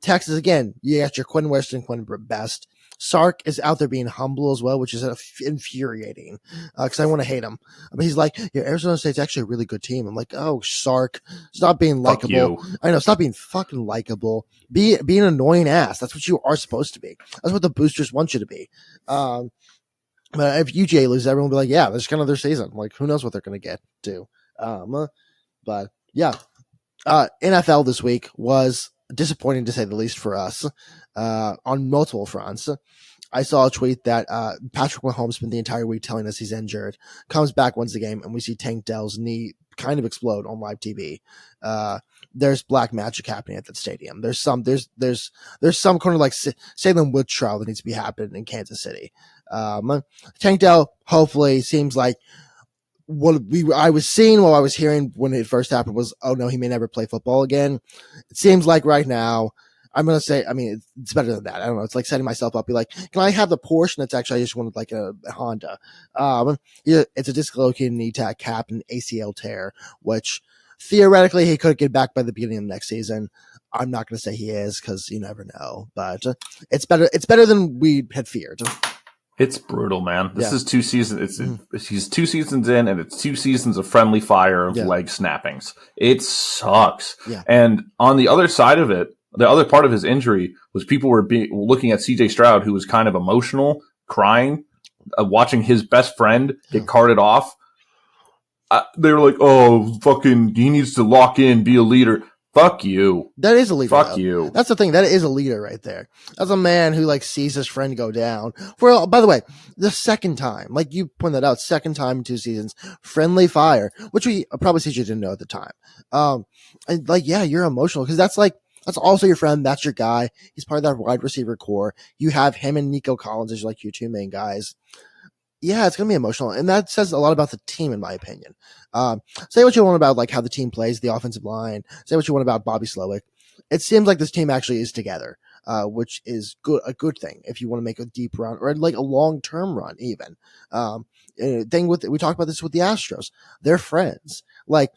Texas, again, you got your Quinn Weston, Quinn Best. Sark is out there being humble as well, which is infuriating because I want to hate him. But he's like, yeah, Arizona State's actually a really good team. I'm like, oh, Sark, stop being likable. I know, stop being fucking likable. Be an annoying ass. That's what you are supposed to be. That's what the boosters want you to be. But if UGA loses, everyone will be like, yeah, that's kind of their season. Like, who knows what they're going to get to. But yeah, NFL this week was disappointing to say the least for us on multiple fronts. I saw a tweet that Patrick Mahomes spent the entire week telling us he's injured, comes back, wins the game, and we see Tank Dell's knee kind of explode on live TV. There's black magic happening at that stadium. There's some kind of Salem witch trial that needs to be happening in Kansas City. Tank Dell hopefully seems like what I was seeing, what I was hearing when it first happened was, oh no, he may never play football again. It seems like right now, I'm going to say, I mean, it's better than that. I don't know. It's like setting myself up, be like, can I have the Porsche? And it's actually, I just wanted like a Honda. It's a dislocated knee cap and ACL tear, which theoretically he could get back by the beginning of next season. I'm not going to say he is because you never know, but it's better. It's better than we had feared. It's brutal, man. This is 2 seasons. He's 2 seasons in, and it's 2 seasons of friendly fire of leg snappings. It sucks. Yeah. And on the other side of it, the other part of his injury was people were looking at CJ Stroud, who was kind of emotional, crying, watching his best friend get carted off. They were like, "Oh, fucking, he needs to lock in, be a leader." Fuck you. That is a leader. Fuck you. That's the thing. That is a leader right there. That's a man who sees his friend go down. By the way, the second time, like you pointed out, second time in 2 seasons, friendly fire, which we probably CJ didn't know at the time. Yeah, you're emotional because that's also your friend. That's your guy. He's part of that wide receiver core. You have him and Nico Collins as your 2 main guys. Yeah, it's going to be emotional. And that says a lot about the team, in my opinion. Say what you want about how the team plays, the offensive line. Say what you want about Bobby Slowick. It seems like this team actually is together. which is a good thing if you want to make a deep run or like a long-term run even. We talked about this with the Astros. They're friends. Like,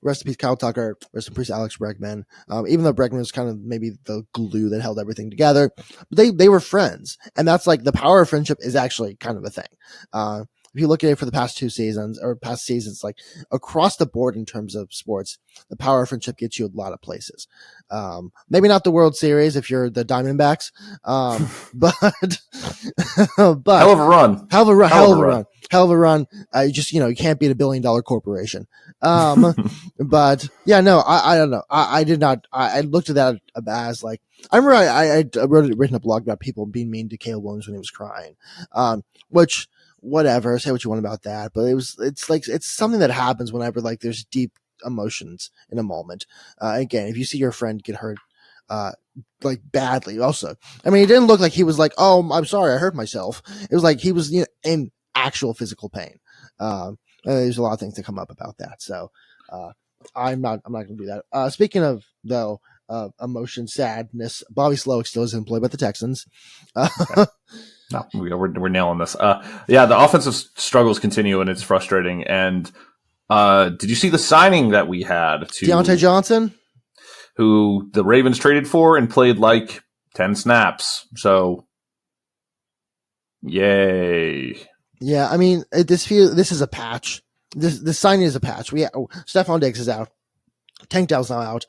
rest in peace, Kyle Tucker. Rest in peace, Alex Bregman. Even though Bregman was kind of maybe the glue that held everything together, but they were friends, and that's like the power of friendship is actually kind of a thing. If you look at it for the past 2 seasons or past seasons, like across the board in terms of sports, the power of friendship gets you a lot of places. Maybe not the World Series if you're the Diamondbacks, but hell of a run. Hell of a run. You can't beat $1 billion corporation. But yeah, no, I don't know. I did not. I looked at that as like, I remember I written a blog about people being mean to Caleb Williams when he was crying. Which, whatever, say what you want about that, but it's something that happens whenever like there's deep emotions in a moment. Again, if you see your friend get hurt, like badly also, I mean, it didn't look like he was like, oh, I'm sorry, I hurt myself. It was like he was in actual physical pain. There's a lot of things to come up about that. So, I'm not going to do that. Speaking of though, emotion, sadness, Bobby Slowick still is employed by the Texans. Okay. No, we're nailing this. Yeah, the offensive struggles continue, and it's frustrating. And did you see the signing that we had to Deontay Johnson, who the Ravens traded for and played like 10 snaps? So, yay! Yeah, I mean, this is a patch. This signing is a patch. Stephon Diggs is out. Tank Dell's now out.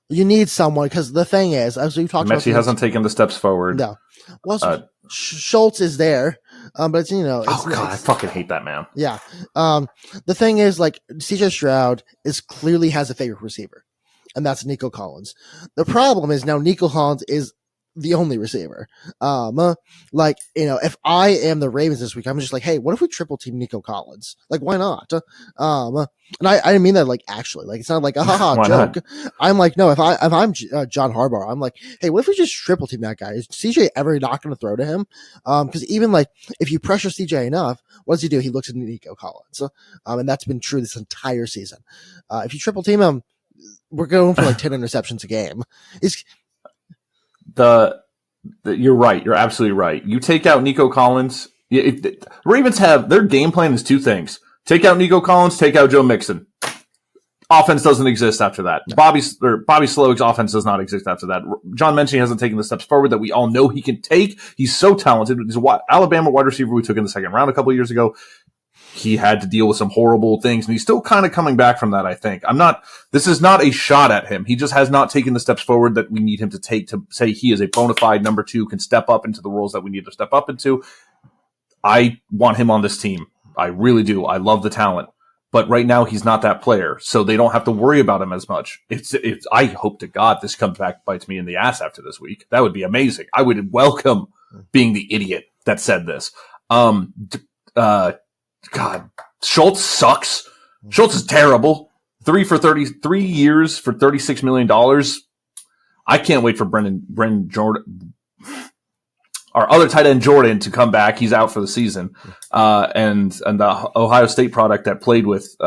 You need someone because the thing is, as we've talked about, Mechie hasn't taken the steps forward. No, well, Schultz is there, but it's I fucking hate that man. Yeah. The thing is, like, CJ Stroud clearly has a favorite receiver, and that's Nico Collins. The problem is now Nico Collins is the only receiver. If I am the Ravens this week, I'm just like, hey, what if we triple team Nico Collins? Like, why not? And I didn't mean that like actually, like it's not like a haha joke. Not? I'm like, no, if I'm John Harbaugh, I'm like, hey, what if we just triple team that guy? Is CJ ever not going to throw to him? Because even like if you pressure CJ enough, what does he do? He looks at Nico Collins, and that's been true this entire season. If you triple team him, we're going for like 10 interceptions a game. You're right. You're absolutely right. You take out Nico Collins. The Ravens have their game plan is 2 things: take out Nico Collins, take out Joe Mixon. Offense doesn't exist after that. No. Bobby Slowick's offense does not exist after that. John Mechie hasn't taken the steps forward that we all know he can take. He's so talented. He's an Alabama wide receiver we took in the second round a couple of years ago. He had to deal with some horrible things, and he's still kind of coming back from that, I think. This is not a shot at him. He just has not taken the steps forward that we need him to take to say he is a bona fide number 2, can step up into the roles that we need to step up into. I want him on this team. I really do. I love the talent. But right now, he's not that player, so they don't have to worry about him as much. I hope to God this comes back, bites me in the ass after this week. That would be amazing. I would welcome being the idiot that said this. God, Schultz sucks. Schultz is terrible. 3 years for $36 million. I can't wait for Brendan Jordan, our other tight end Jordan, to come back. He's out for the season. And the Ohio State product that played with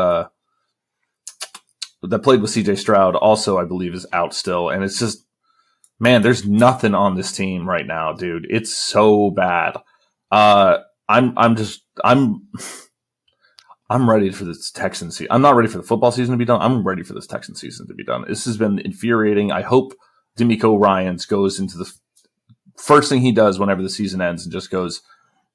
CJ Stroud also, I believe, is out still. And it's just, man, there's nothing on this team right now, dude. It's so bad. I'm ready for this Texan season. I'm not ready for the football season to be done. I'm ready for this Texan season to be done. This has been infuriating. I hope D'Amico Ryans goes into the first thing he does whenever the season ends and just goes,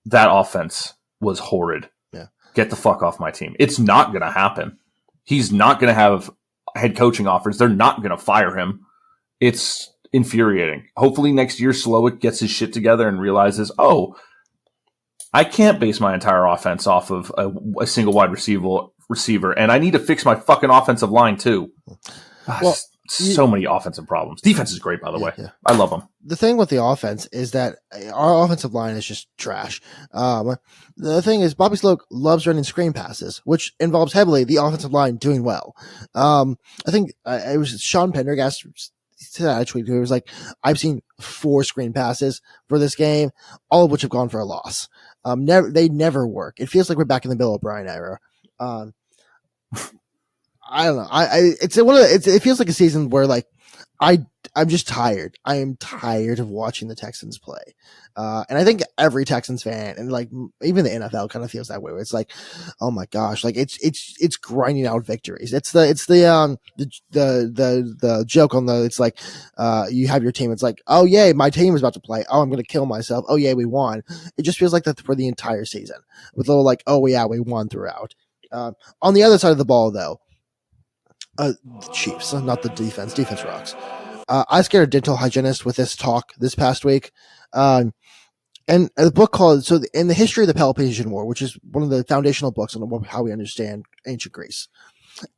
that offense was horrid. Yeah. Get the fuck off my team. It's not going to happen. He's not going to have head coaching offers. They're not going to fire him. It's infuriating. Hopefully next year Slowick gets his shit together and realizes, I can't base my entire offense off of a single wide receiver, and I need to fix my fucking offensive line too. Well, so many offensive problems. Defense is great, by the way. Yeah. I love them. The thing with the offense is that our offensive line is just trash. The thing is, Bobby Slowick loves running screen passes, which involves heavily the offensive line doing well. I think it was Sean Pendergast said that I tweeted. It was like, I've seen 4 screen passes for this game, all of which have gone for a loss. They never work. It feels like we're back in the Bill O'Brien era. I don't know. It feels like a season where like I'm just tired. I am tired of watching the Texans play. And I think every Texans fan and like even the NFL kind of feels that way. Where it's like, oh my gosh, like it's grinding out victories. It's the joke on the, it's like, you have your team. It's like, oh yay, my team is about to play. Oh, I'm going to kill myself. Oh yay, we won. It just feels like that for the entire season with a little like, oh yeah, we won throughout. On the other side of the ball though, the Chiefs, not the defense. Defense rocks. I scared a dental hygienist with this talk this past week. And the book called, in the history of the Peloponnesian War, which is one of the foundational books on how we understand ancient Greece,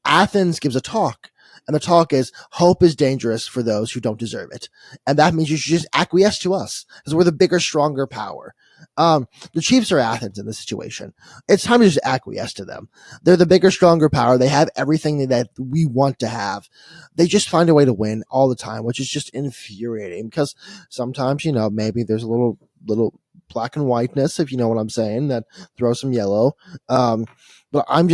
Athens gives a talk. And the talk is, hope is dangerous for those who don't deserve it. And that means you should just acquiesce to us because we're the bigger, stronger power. The Chiefs are Athens in this situation. It's time to just acquiesce to them. They're the bigger, stronger power. They have everything that we want to have. They just find a way to win all the time, which is just infuriating because sometimes, maybe there's a little black and whiteness, if you know what I'm saying, that throws some yellow. But we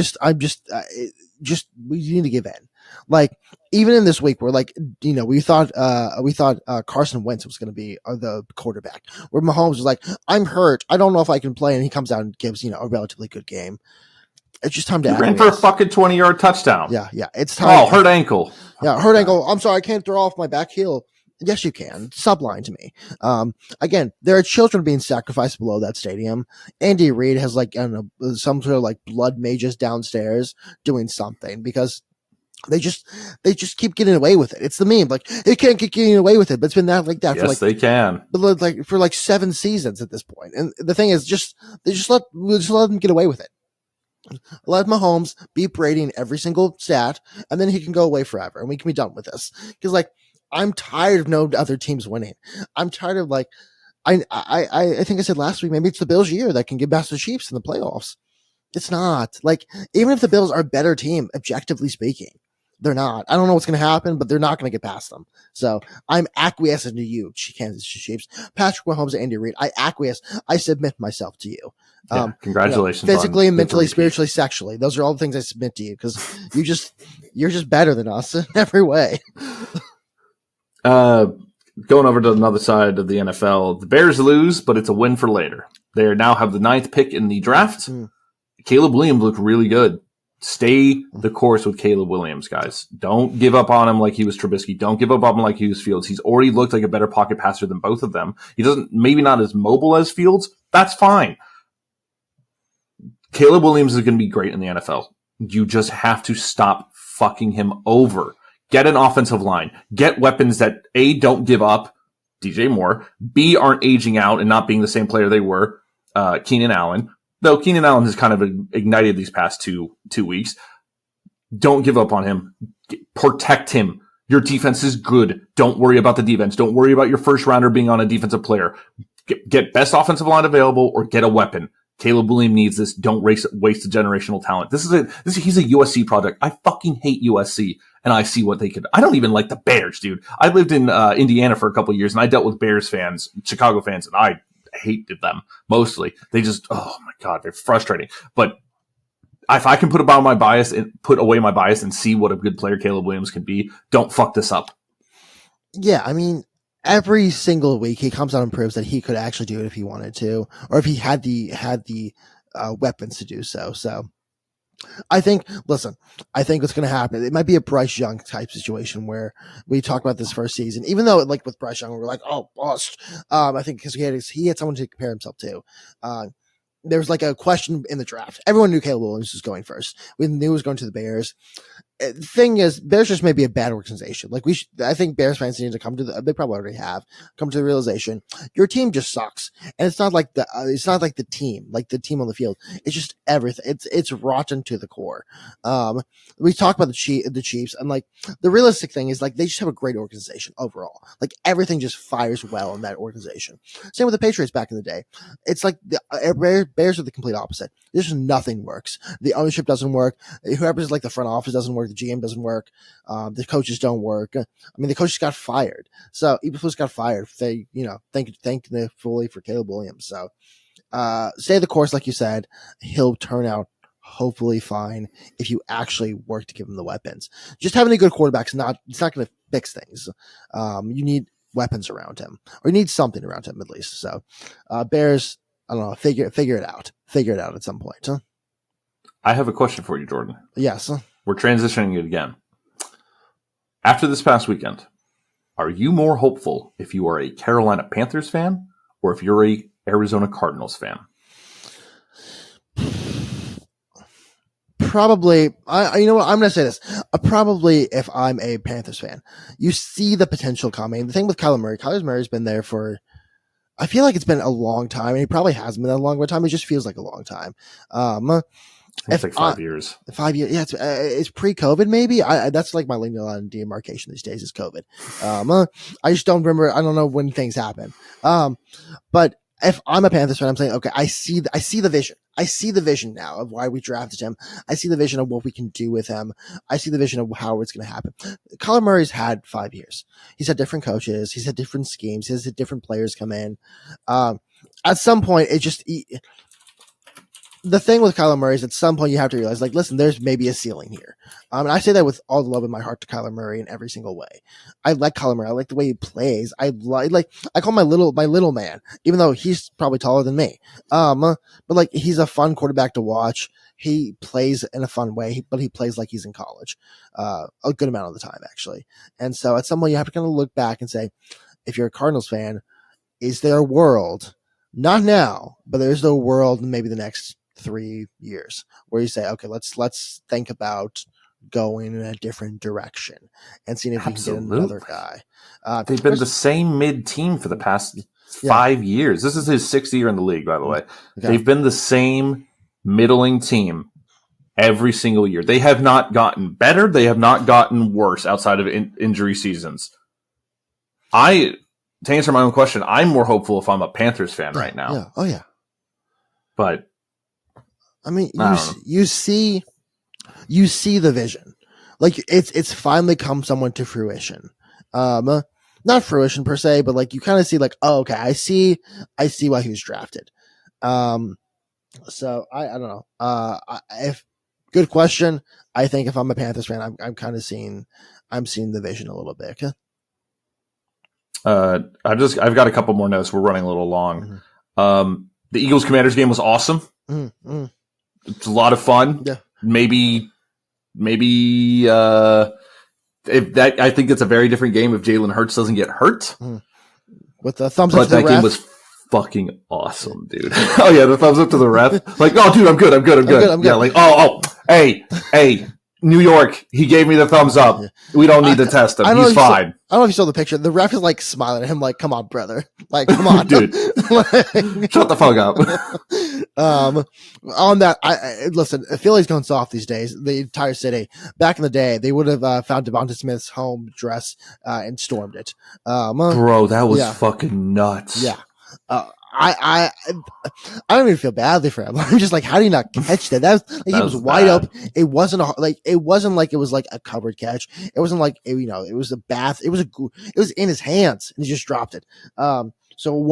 need to give in. Like, even in this week, we're like, we thought Carson Wentz was going to be the quarterback, where Mahomes was like, I'm hurt. I don't know if I can play. And he comes out and gives, a relatively good game. It's just time to ran for a fucking 20-yard touchdown. Yeah. It's time. Oh, hurt ankle. Yeah, hurt ankle. I'm sorry, I can't throw off my back heel. Yes, you can. Subline to me. Again, there are children being sacrificed below that stadium. Andy Reid has some sort of like blood mages downstairs doing something because they just keep getting away with it. It's the meme. Like, they can't keep getting away with it, but it's been that like that yes, they can. For 7 seasons at this point. And the thing is, they just let them get away with it. Let Mahomes beat Brady in every single stat, and then he can go away forever, and we can be done with this. Because I'm tired of no other teams winning. I'm tired of I think I said last week, maybe it's the Bills' year that can get past the Chiefs in the playoffs. It's not. Even if the Bills are a better team, objectively speaking, they're not. I don't know what's going to happen, but they're not going to get past them. So I'm acquiescing to you, Kansas Chiefs. Patrick Mahomes and Andy Reid, I acquiesce. I submit myself to you. Congratulations. Physically, mentally, spiritually, sexually. Those are all the things I submit to you because you're just better than us in every way. Going over to another side of the NFL, the Bears lose, but it's a win for later. They now have the 9th pick in the draft. Caleb Williams looked really good. Stay the course with Caleb Williams, guys. Don't give up on him like he was Trubisky. Don't give up on him like he was Fields. He's already looked like a better pocket passer than both of them. He doesn't, maybe not as mobile as Fields. That's fine. Caleb Williams is going to be great in the NFL. You just have to stop fucking him over. Get an offensive line. Get weapons that A, don't give up, DJ Moore, B, aren't aging out and not being the same player they were, Keenan Allen. Though Keenan Allen has kind of ignited these past two weeks. Don't give up on him. Protect him. Your defense is good. Don't worry about the defense. Don't worry about your first rounder being on a defensive player. Get best offensive line available or get a weapon. Caleb Williams needs this. Don't waste a generational talent. He's a USC project. I fucking hate USC, and I see what they could. I don't even like the Bears, dude. I lived in Indiana for a couple of years, and I dealt with Bears fans, Chicago fans, and I hated them mostly. They just, oh my god, they're frustrating. But if I can put away my bias and see what a good player Caleb Williams can be, don't fuck this up. Yeah, I mean, every single week he comes out and proves that he could actually do it if he wanted to, or if he had the weapons to do so. So I think what's going to happen, it might be a Bryce Young type situation where we talk about this first season, even though with Bryce Young, we're like, oh, bust. I think because he had someone to compare himself to. There was a question in the draft. Everyone knew Caleb Williams was going first. We knew he was going to the Bears. The thing is, Bears just may be a bad organization. I think Bears fans need to they probably already have come to the realization your team just sucks. And it's not like the team on the field. It's just everything. It's rotten to the core. We talk about the Chiefs, and the realistic thing is they just have a great organization overall. Everything just fires well in that organization. Same with the Patriots back in the day. It's the Bears are the complete opposite. There's just nothing works. The ownership doesn't work. Whoever's the front office doesn't work. The GM doesn't work. The coaches don't work. I mean, the coaches got fired. So Eberflus got fired. They, thank the fully for Caleb Williams. So, stay the course, like you said. He'll turn out hopefully fine if you actually work to give him the weapons. Just having a good quarterback it's not going to fix things. You need weapons around him, or you need something around him at least. So, Bears, I don't know, figure it out. Figure it out at some point. Huh? I have a question for you, Jordan. Yes. We're transitioning it again. After this past weekend, are you more hopeful if you are a Carolina Panthers fan or if you're a Arizona Cardinals fan? Probably, you know what? I'm going to say this. Probably if I'm a Panthers fan, you see the potential coming. The thing with Kyler Murray's been there for, I feel like it's been a long time, and he probably hasn't been that long of a time. It just feels like a long time. It's like 5 years. 5 years. Yeah, it's pre-COVID maybe. That's like my line demarcation these days is COVID. I just don't remember. I don't know when things happen. But if I'm a Panthers fan, I'm saying, okay, I see the vision. I see the vision now of why we drafted him. I see the vision of what we can do with him. I see the vision of how it's going to happen. Kyler Murray's had 5 years. He's had different coaches. He's had different schemes. He's had different players come in. At some point, the thing with Kyler Murray is at some point you have to realize, like, listen, there's maybe a ceiling here. And I say that with all the love in my heart to Kyler Murray in every single way. I like Kyler Murray. I like the way he plays. I call him my little man, even though he's probably taller than me. But like, he's a fun quarterback to watch. He plays in a fun way, but he plays like he's in college, a good amount of the time, actually. And so at some point you have to kind of look back and say, if you're a Cardinals fan, is there a world, not now, but there's no world in maybe the next 3 years where you say, okay, let's think about going in a different direction and seeing if we can get another guy. They've been the same mid team for the past 5 years. This is his 6th year in the league, by the way. Okay. They've been the same middling team every single year. They have not gotten better. They have not gotten worse outside of injury seasons. To answer my own question, I'm more hopeful if I'm a Panthers fan right now. Yeah. Oh yeah. But I mean, you see the vision, like it's finally come somewhat to fruition. Not fruition per se, but like you kind of see, like, oh, okay, I see why he was drafted. So I don't know. If good question, I think if I'm a Panthers fan, I'm kind of seeing the vision a little bit. I've got a couple more notes. We're running a little long. Mm-hmm. The Eagles Commanders game was awesome. Mm-hmm. It's a lot of fun. Yeah. Maybe if that, I think it's a very different game if Jalen Hurts doesn't get hurt. With the thumbs up to the ref. But that game was fucking awesome, dude. Oh yeah, the thumbs up to the ref. Like, oh dude, I'm good. Yeah, like, hey, New York, he gave me the thumbs up. We don't need to test him. He's fine. I don't know if you saw the picture. The ref is like smiling at him, like, "Come on, brother! Like, come on, dude! Shut the fuck up." On that, listen. Philly's going soft these days. The entire city. Back in the day, they would have found Devonta Smith's home address and stormed it. Bro, that was fucking nuts. Yeah. I don't even feel badly for him. I'm just like, how do you not catch that? He was wide open. It wasn't like it was like a covered catch. It wasn't like it was a bath. It was in his hands and he just dropped it. So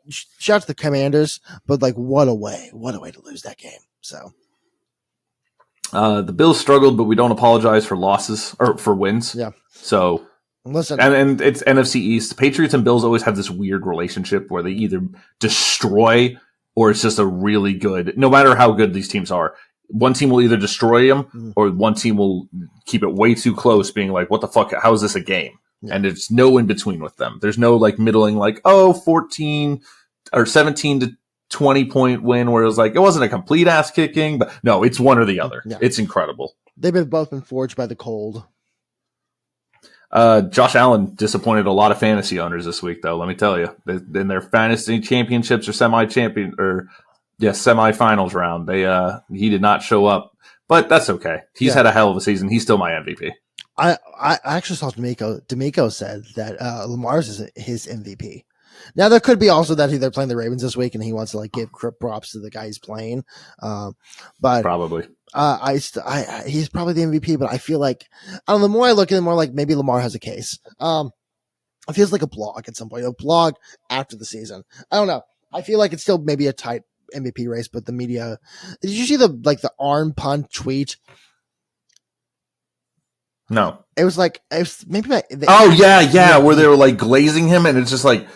shout out to the Commanders, but like what a way to lose that game. So the Bills struggled, but we don't apologize for losses or for wins. Yeah. So. Listen, and it's NFC East. Patriots and Bills always have this weird relationship where they either destroy or it's just a really good. No matter how good these teams are, one team will either destroy them or one team will keep it way too close, being like, "What the fuck? How is this a game?" Yeah. And it's no in between with them. There's no like middling, like 14 or 17 to 20 point win where it was like it wasn't a complete ass kicking, but no, it's one or the other. Yeah. It's incredible. They've both been forged by the cold. Josh Allen disappointed a lot of fantasy owners this week, though. Let me tell you, in their fantasy championships or semifinals round, he did not show up, but that's okay. He's had a hell of a season. He's still my MVP. I actually saw D'Amico said that Lamar's is his MVP. Now there could be also that they're playing the Ravens this week and he wants to like give props to the guy he's playing, but probably. He's probably the MVP, but I feel like, the more I look at it, more like maybe Lamar has a case. It feels like a blog at some point, a blog after the season. I don't know. I feel like it's still maybe a tight MVP race, but the media, did you see the arm punt tweet? No. It was like maybe where they were like glazing him, and it's just like,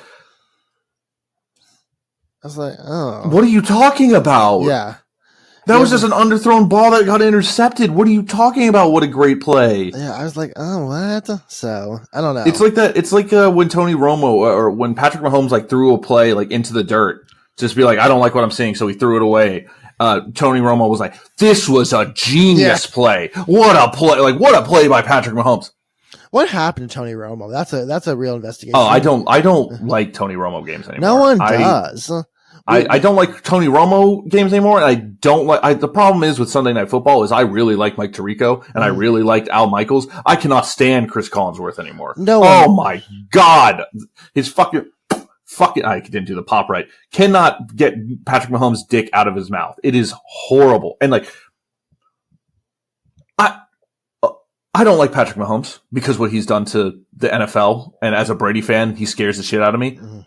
I was like, oh, what are you talking about? yeah. That was just an underthrown ball that got intercepted. What are you talking about? What a great play. Yeah, I was like, oh, what? So, I don't know. It's like that. It's like when Tony Romo or when Patrick Mahomes like threw a play like into the dirt. Just be like, I don't like what I'm seeing, so he threw it away. Tony Romo was like, this was a genius play. What a play. Like, what a play by Patrick Mahomes. What happened to Tony Romo? That's a real investigation. Oh, I don't like Tony Romo games anymore. No one does. I don't like Tony Romo games anymore, and I don't like. The problem is with Sunday Night Football is I really like Mike Tirico and I really liked Al Michaels. I cannot stand Chris Collinsworth anymore. Oh my God, his fucking I didn't do the pop right. Cannot get Patrick Mahomes' dick out of his mouth. It is horrible, and like I don't like Patrick Mahomes because what he's done to the NFL, and as a Brady fan, he scares the shit out of me. Mm-hmm.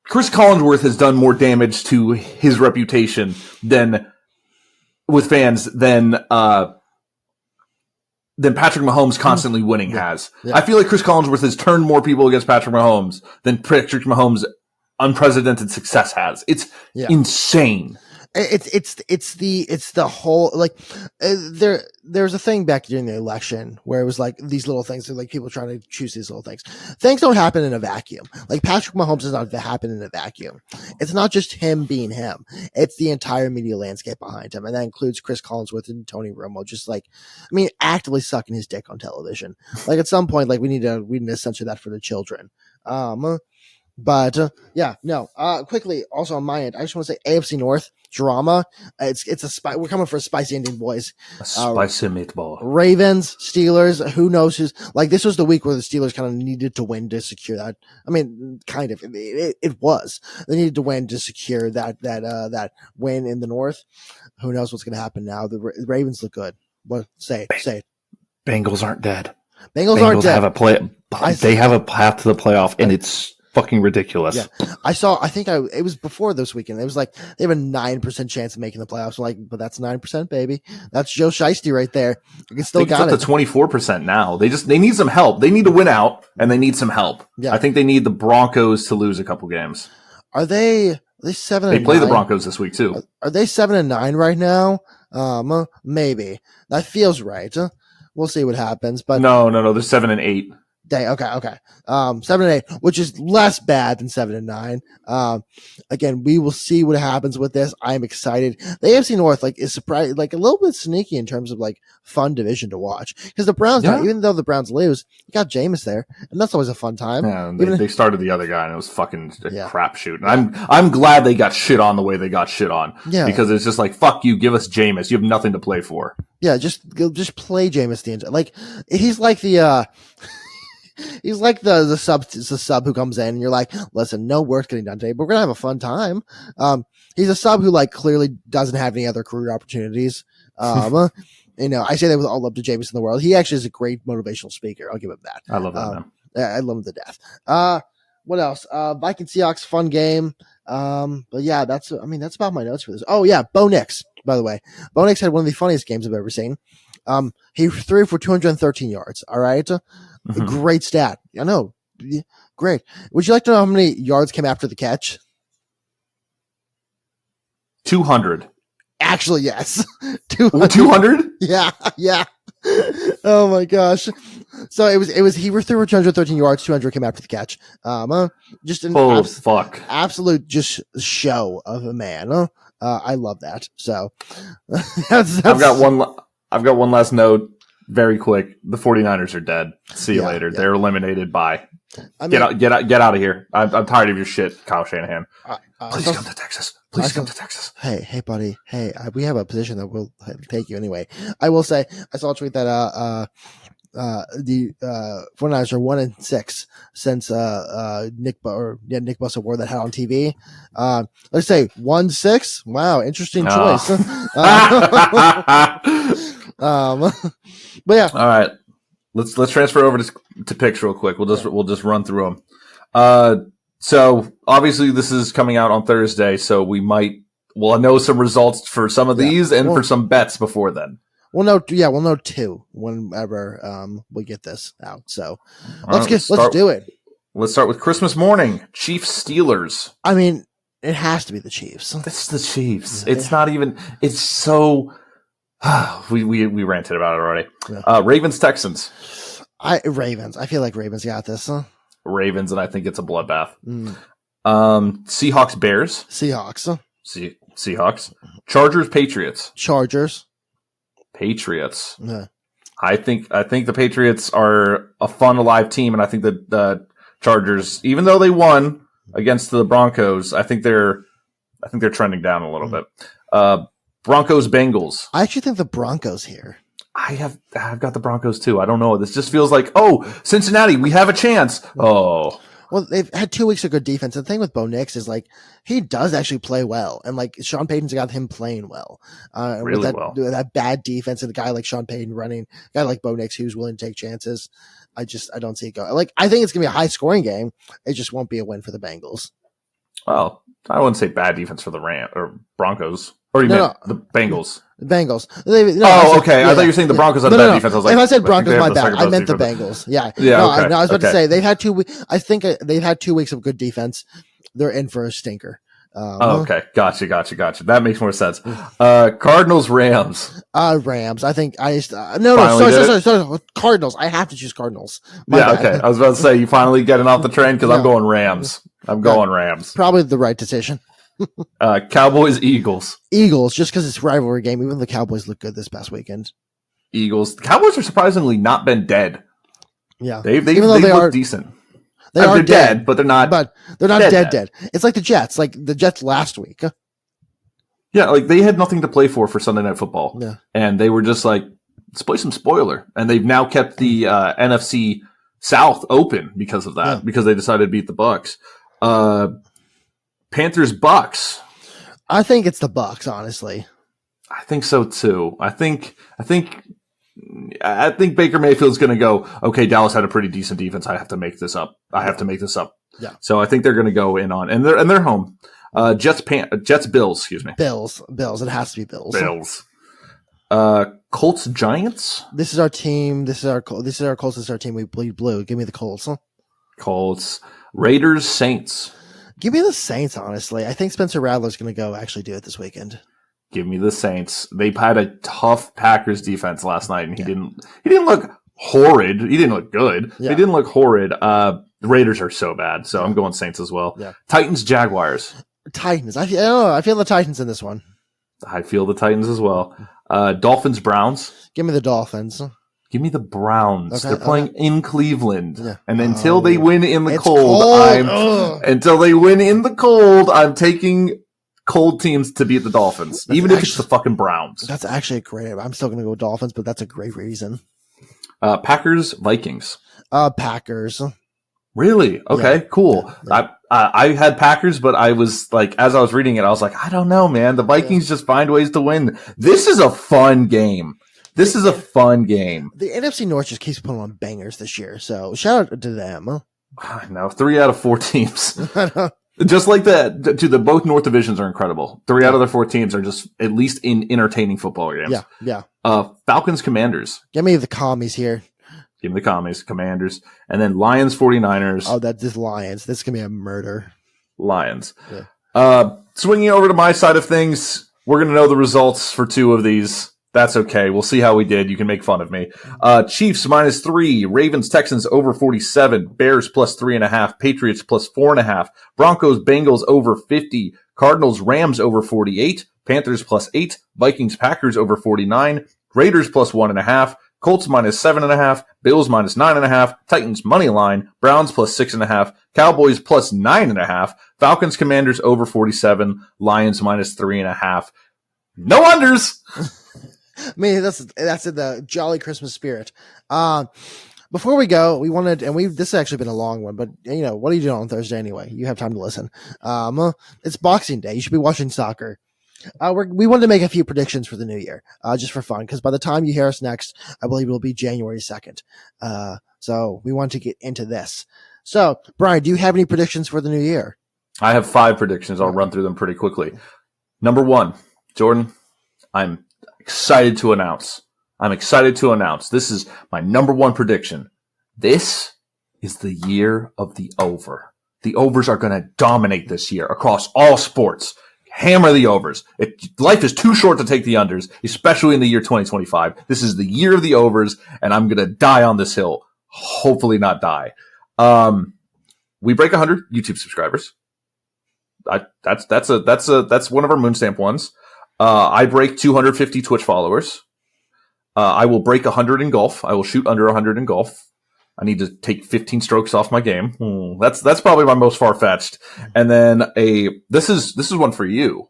Chris Collinsworth has done more damage to his reputation with fans than Patrick Mahomes constantly winning has. Yeah. I feel like Chris Collinsworth has turned more people against Patrick Mahomes than Patrick Mahomes' unprecedented success has. It's insane. It's the whole like there's a thing back during the election where it was like these little things, like people trying to choose these little things. Things don't happen in a vacuum. Like Patrick Mahomes does not happen in a vacuum. It's not just him being him. It's the entire media landscape behind him, and that includes Chris Collinsworth and Tony Romo. Just like, I mean, actively sucking his dick on television. Like at some point, like we need to censor that for the children. But quickly, also on my end, I just want to say AFC North drama. We're coming for a spicy ending, boys. A spicy meatball. Ravens, Steelers. Who knows who's like? This was the week where the Steelers kind of needed to win to secure that. I mean, kind of. It was. They needed to win to secure that win in the North. Who knows what's going to happen now? The Ravens look good. What say it? Bengals aren't dead. Bengals aren't dead. They have a path to the playoff, and it's fucking ridiculous. Yeah. It was before this weekend. It was like they have a 9% chance of making the playoffs. I'm like, but that's 9%, baby. That's Joe Shiesty right there. You can still got it. It's up to 24% now. They need some help. They need to win out, and they need some help. Yeah. I think they need the Broncos to lose a couple games. Are they 7-9? They play the Broncos this week too. Are they 7-9 right now? Maybe. That feels right. We'll see what happens. But no. They're 7-8. Okay. 7-8, which is less bad than 7-9. Again, we will see what happens with this. I'm excited. The AFC North is surprised, a little bit sneaky in terms of fun division to watch, because the Browns, even though the Browns lose, you got Jameis there, and that's always a fun time. Yeah, they started the other guy, and it was fucking a crapshoot. And I'm glad they got shit on the way they got shit on. Yeah, because it's just like, fuck you, give us Jameis. You have nothing to play for. Yeah, just play Jameis the entire. He's like the. He's like the sub who comes in and you're like, listen, no work's getting done today, but we're going to have a fun time. He's a sub who clearly doesn't have any other career opportunities. I say that with all love to Jameis in the world. He actually is a great motivational speaker. I'll give him that. I love that man. I love him to death. What else? Viking Seahawks, fun game. But yeah, that's about my notes for this. Oh yeah, Bo Nix, by the way. Bo Nix had one of the funniest games I've ever seen. He threw for 213 yards. All right. Mm-hmm. Great stat. I know. Great. Would you like to know how many yards came after the catch? 200. Actually, yes. 200? Yeah. Oh my gosh. So it was he threw for 213 yards, 200 came after the catch. Just an fuck. Absolute just show of a man. I love that. So that's I've got one last note. Very quick. The 49ers are dead. See you later. Yeah. They're eliminated. Bye. Get out of here. I'm tired of your shit, Kyle Shanahan. Please come to Texas. Please come to Texas. Hey, buddy. Hey, we have a position that will take you anyway. I will say, I saw a tweet that the 49ers are 1-6 since Nick Bosa wore that hat on TV. Let's say 1-6. Wow, interesting choice. But yeah. All right. Let's transfer over to picks real quick. We'll just run through them. So obviously this is coming out on Thursday, so we'll know some results for some of these and for some bets before then. We'll know 2 whenever we get this out. So let's do it. Let's start with Christmas morning. Chiefs Steelers. I mean, it has to be the Chiefs. It's the Chiefs. It's not even. It's so. we ranted about it already. Yeah. Ravens Texans. Ravens. I feel like Ravens got this. Huh? Ravens, and I think it's a bloodbath. Seahawks Bears. Seahawks. Seahawks. Chargers Patriots. Chargers. Patriots. Yeah. I think the Patriots are a fun, alive team, and I think that the Chargers, even though they won against the Broncos, I think they're trending down a little bit. Broncos Bengals. I actually think the Broncos here. I've got the Broncos too. I don't know. This just feels like, Cincinnati, we have a chance. Oh. Well, they've had 2 weeks of good defense. The thing with Bo Nix is like he does actually play well, and like Sean Payton's got him playing well. Really with that bad defense and a guy like Sean Payton running, a guy like Bo Nix who's willing to take chances. I don't see it going. Like I think it's gonna be a high scoring game. It just won't be a win for the Bengals. Well, I wouldn't say bad defense for the Broncos. Or you meant the Bengals? The Bengals. Okay. I thought you were saying the Broncos had a bad defense. I was like, if I said Broncos, my bad. I meant the Bengals. Yeah. Okay. I was about to say they've had 2 weeks. I think they've had 2 weeks of good defense. They're in for a stinker. Okay. Gotcha. That makes more sense. Cardinals Rams. Rams. I think sorry. Cardinals. I have to choose Cardinals. Okay. I was about to say you finally getting off the train because I'm going Rams. Rams. Probably the right decision. Cowboys Eagles. Eagles, just because it's a rivalry game. Even the Cowboys look good this past weekend. Eagles. The Cowboys are surprisingly not been dead. Yeah, they look decent. They're dead, but they're not. But they're not dead. It's like the Jets. Like the Jets last week. Yeah, like they had nothing to play for Sunday Night Football. Yeah, and they were just like, let's play some spoiler. And they've now kept the NFC South open because of that. Because they decided to beat the Bucks. Panthers Bucks. I think it's the Bucks, honestly. I think so too. I think Baker Mayfield's going to go, okay, Dallas had a pretty decent defense. I have to make this up. Yeah. So I think they're going to go in on, and they're home. Jets Bills, excuse me. Bills. It has to be Bills. Colts Giants. This is our team. This is our Colts. This is our team. We bleed blue. Give me the Colts. Colts. Raiders Saints. Give me the Saints, honestly. I think Spencer Rattler's going to go actually do it this weekend. Give me the Saints. They had a tough Packers defense last night, and he didn't look horrid. He didn't look good. Yeah. He didn't look horrid. The Raiders are so bad, so I'm going Saints as well. Yeah. Titans Jaguars. Titans. I feel the Titans in this one. I feel the Titans as well. Dolphins Browns. Give me the Dolphins. Give me the Browns. Okay, they're playing in Cleveland. Yeah. And until they win in the cold, I'm taking cold teams to beat the Dolphins. Even if it's the fucking Browns. That's actually great. I'm still going to go Dolphins, but that's a great reason. Packers, Vikings. Packers. Really? Okay, cool. Yeah. I had Packers, but I was like, as I was reading it, I was like, I don't know, man. The Vikings just find ways to win. This is a fun game. The NFC North just keeps putting on bangers this year, so shout out to them. I know. 3 out of 4 teams. Just like that, both North divisions are incredible. 3 out of the 4 teams are just at least in entertaining football games. Yeah. Falcons, Commanders. Give me the commies here. Give me the commies, Commanders. And then Lions, 49ers. Oh, that's just Lions. This is going to be a murder. Lions. Yeah. Swinging over to my side of things, we're going to know the results for 2 of these. That's okay. We'll see how we did. You can make fun of me. Chiefs -3, Ravens, Texans over 47, Bears +3.5, Patriots +4.5, Broncos, Bengals over 50, Cardinals, Rams over 48, Panthers +8, Vikings, Packers over 49, Raiders +1.5, Colts -7.5, Bills -9.5, Titans money line, Browns +6.5, Cowboys +9.5, Falcons, Commanders over 47, Lions -3.5. No unders. I mean, that's in the jolly Christmas spirit. Before we go, we wanted, and this has actually been a long one, but what are you doing on Thursday anyway? You have time to listen. It's Boxing Day. You should be watching soccer. We wanted to make a few predictions for the new year, just for fun, because by the time you hear us next, I believe it'll be January 2nd. So we want to get into this. So, Brian, do you have any predictions for the new year? I have 5 predictions. I'll run through them pretty quickly. Number 1, Jordan, I'm excited to announce I'm excited to announce this is my number one prediction. This is the year of the over. The overs are going to dominate this year across all sports. Hammer the overs. Life is too short to take the unders, especially in the year 2025. This is the year of the overs, and I'm going to die on this hill. Hopefully not die. We break 100 YouTube subscribers. That's one of our Moonstamp ones. I break 250 Twitch followers. I will break 100 in golf. I will shoot under 100 in golf. I need to take 15 strokes off my game. That's probably my most far-fetched. And then this is one for you.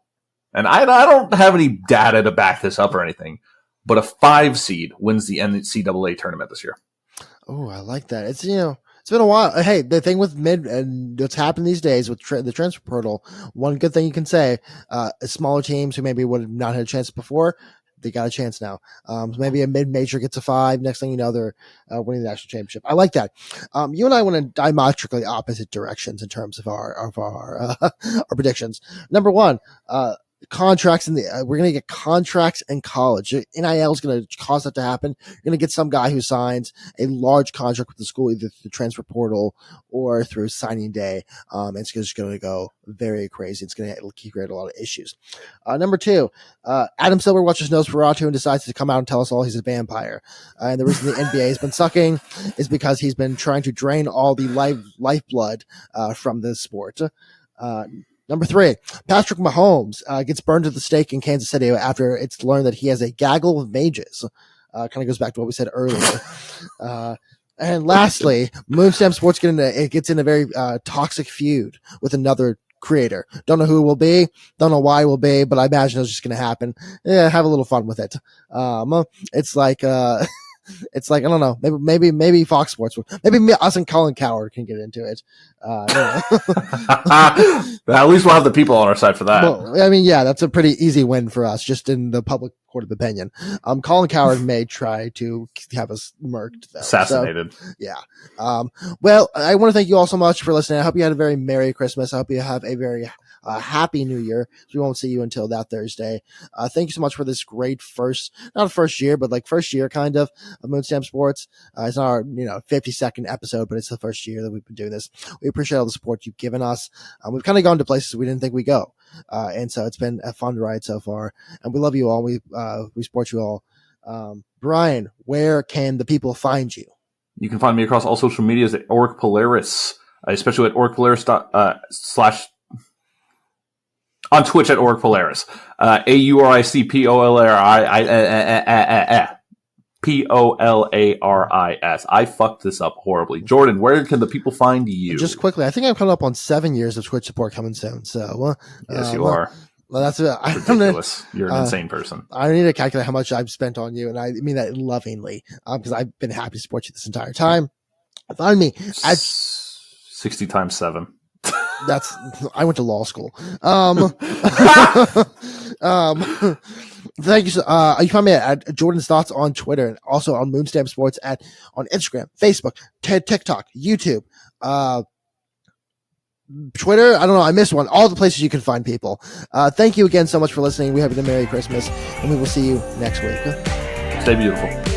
And I don't have any data to back this up or anything, but a 5 seed wins the NCAA tournament this year. Oh, I like that. It's been a while. Hey, the thing with mid and what's happened these days with the transfer portal, one good thing you can say, smaller teams who maybe would have not had a chance before, they got a chance now. So maybe a mid-major gets a 5. Next thing you know, they're winning the national championship. I like that. You and I went in diametrically opposite directions in terms of our predictions. Number one, contracts we're going to get contracts in college. NIL is going to cause that to happen. You're going to get some guy who signs a large contract with the school, either through the transfer portal or through signing day. It's just going to go very crazy. It's going to create a lot of issues. Number 2, Adam Silver watches Nosferatu and decides to come out and tell us all he's a vampire. And the reason the NBA has been sucking is because he's been trying to drain all the lifeblood from the sport. Number 3, Patrick Mahomes gets burned at the stake in Kansas City after it's learned that he has a gaggle of mages. Kind of goes back to what we said earlier. And lastly, Moonstamp Sports gets in a very toxic feud with another creator. Don't know who it will be. Don't know why it will be, but I imagine it's just going to happen. Yeah, have a little fun with it. It's like I don't know. Maybe Fox Sports. Maybe us and Colin Cowherd can get into it. At least we'll have the people on our side for that. Well, I mean, yeah, that's a pretty easy win for us, just in the public court of opinion. Colin Cowherd may try to have us murked, though. Assassinated. So, yeah. Well, I want to thank you all so much for listening. I hope you had a very Merry Christmas. I hope you have a very Happy New Year. We won't see you until that Thursday. Thank you so much for this great not first year, but like first year kind of Moonstamp Sports. It's not our 50-second episode, but it's the first year that we've been doing this. We appreciate all the support you've given us. We've kind of gone to places we didn't think we'd go. And so it's been a fun ride so far, and we love you all. We support you all. Brian, where can the people find you? You can find me across all social medias at Auric Polaris, especially at Auric Polaris / on Twitch at Auric Polaris. AURICPOLARIS. I fucked this up horribly. Jordan, where can the people find you? Just quickly, I think I'm coming up on 7 years of Twitch support coming soon. So, yes, you are. Well, that's ridiculous. You're an insane person. I need to calculate how much I've spent on you, and I mean that lovingly, because I've been happy to support you this entire time. Find me at 60 times 7. I went to law school. Thank you. You find me at Jordan's Thoughts on Twitter, and also on Moonstamp Sports on Instagram, Facebook, TikTok, YouTube, Twitter. I don't know. I missed one. All the places you can find people. Thank you again so much for listening. We have a Merry Christmas, and we will see you next week. Stay beautiful.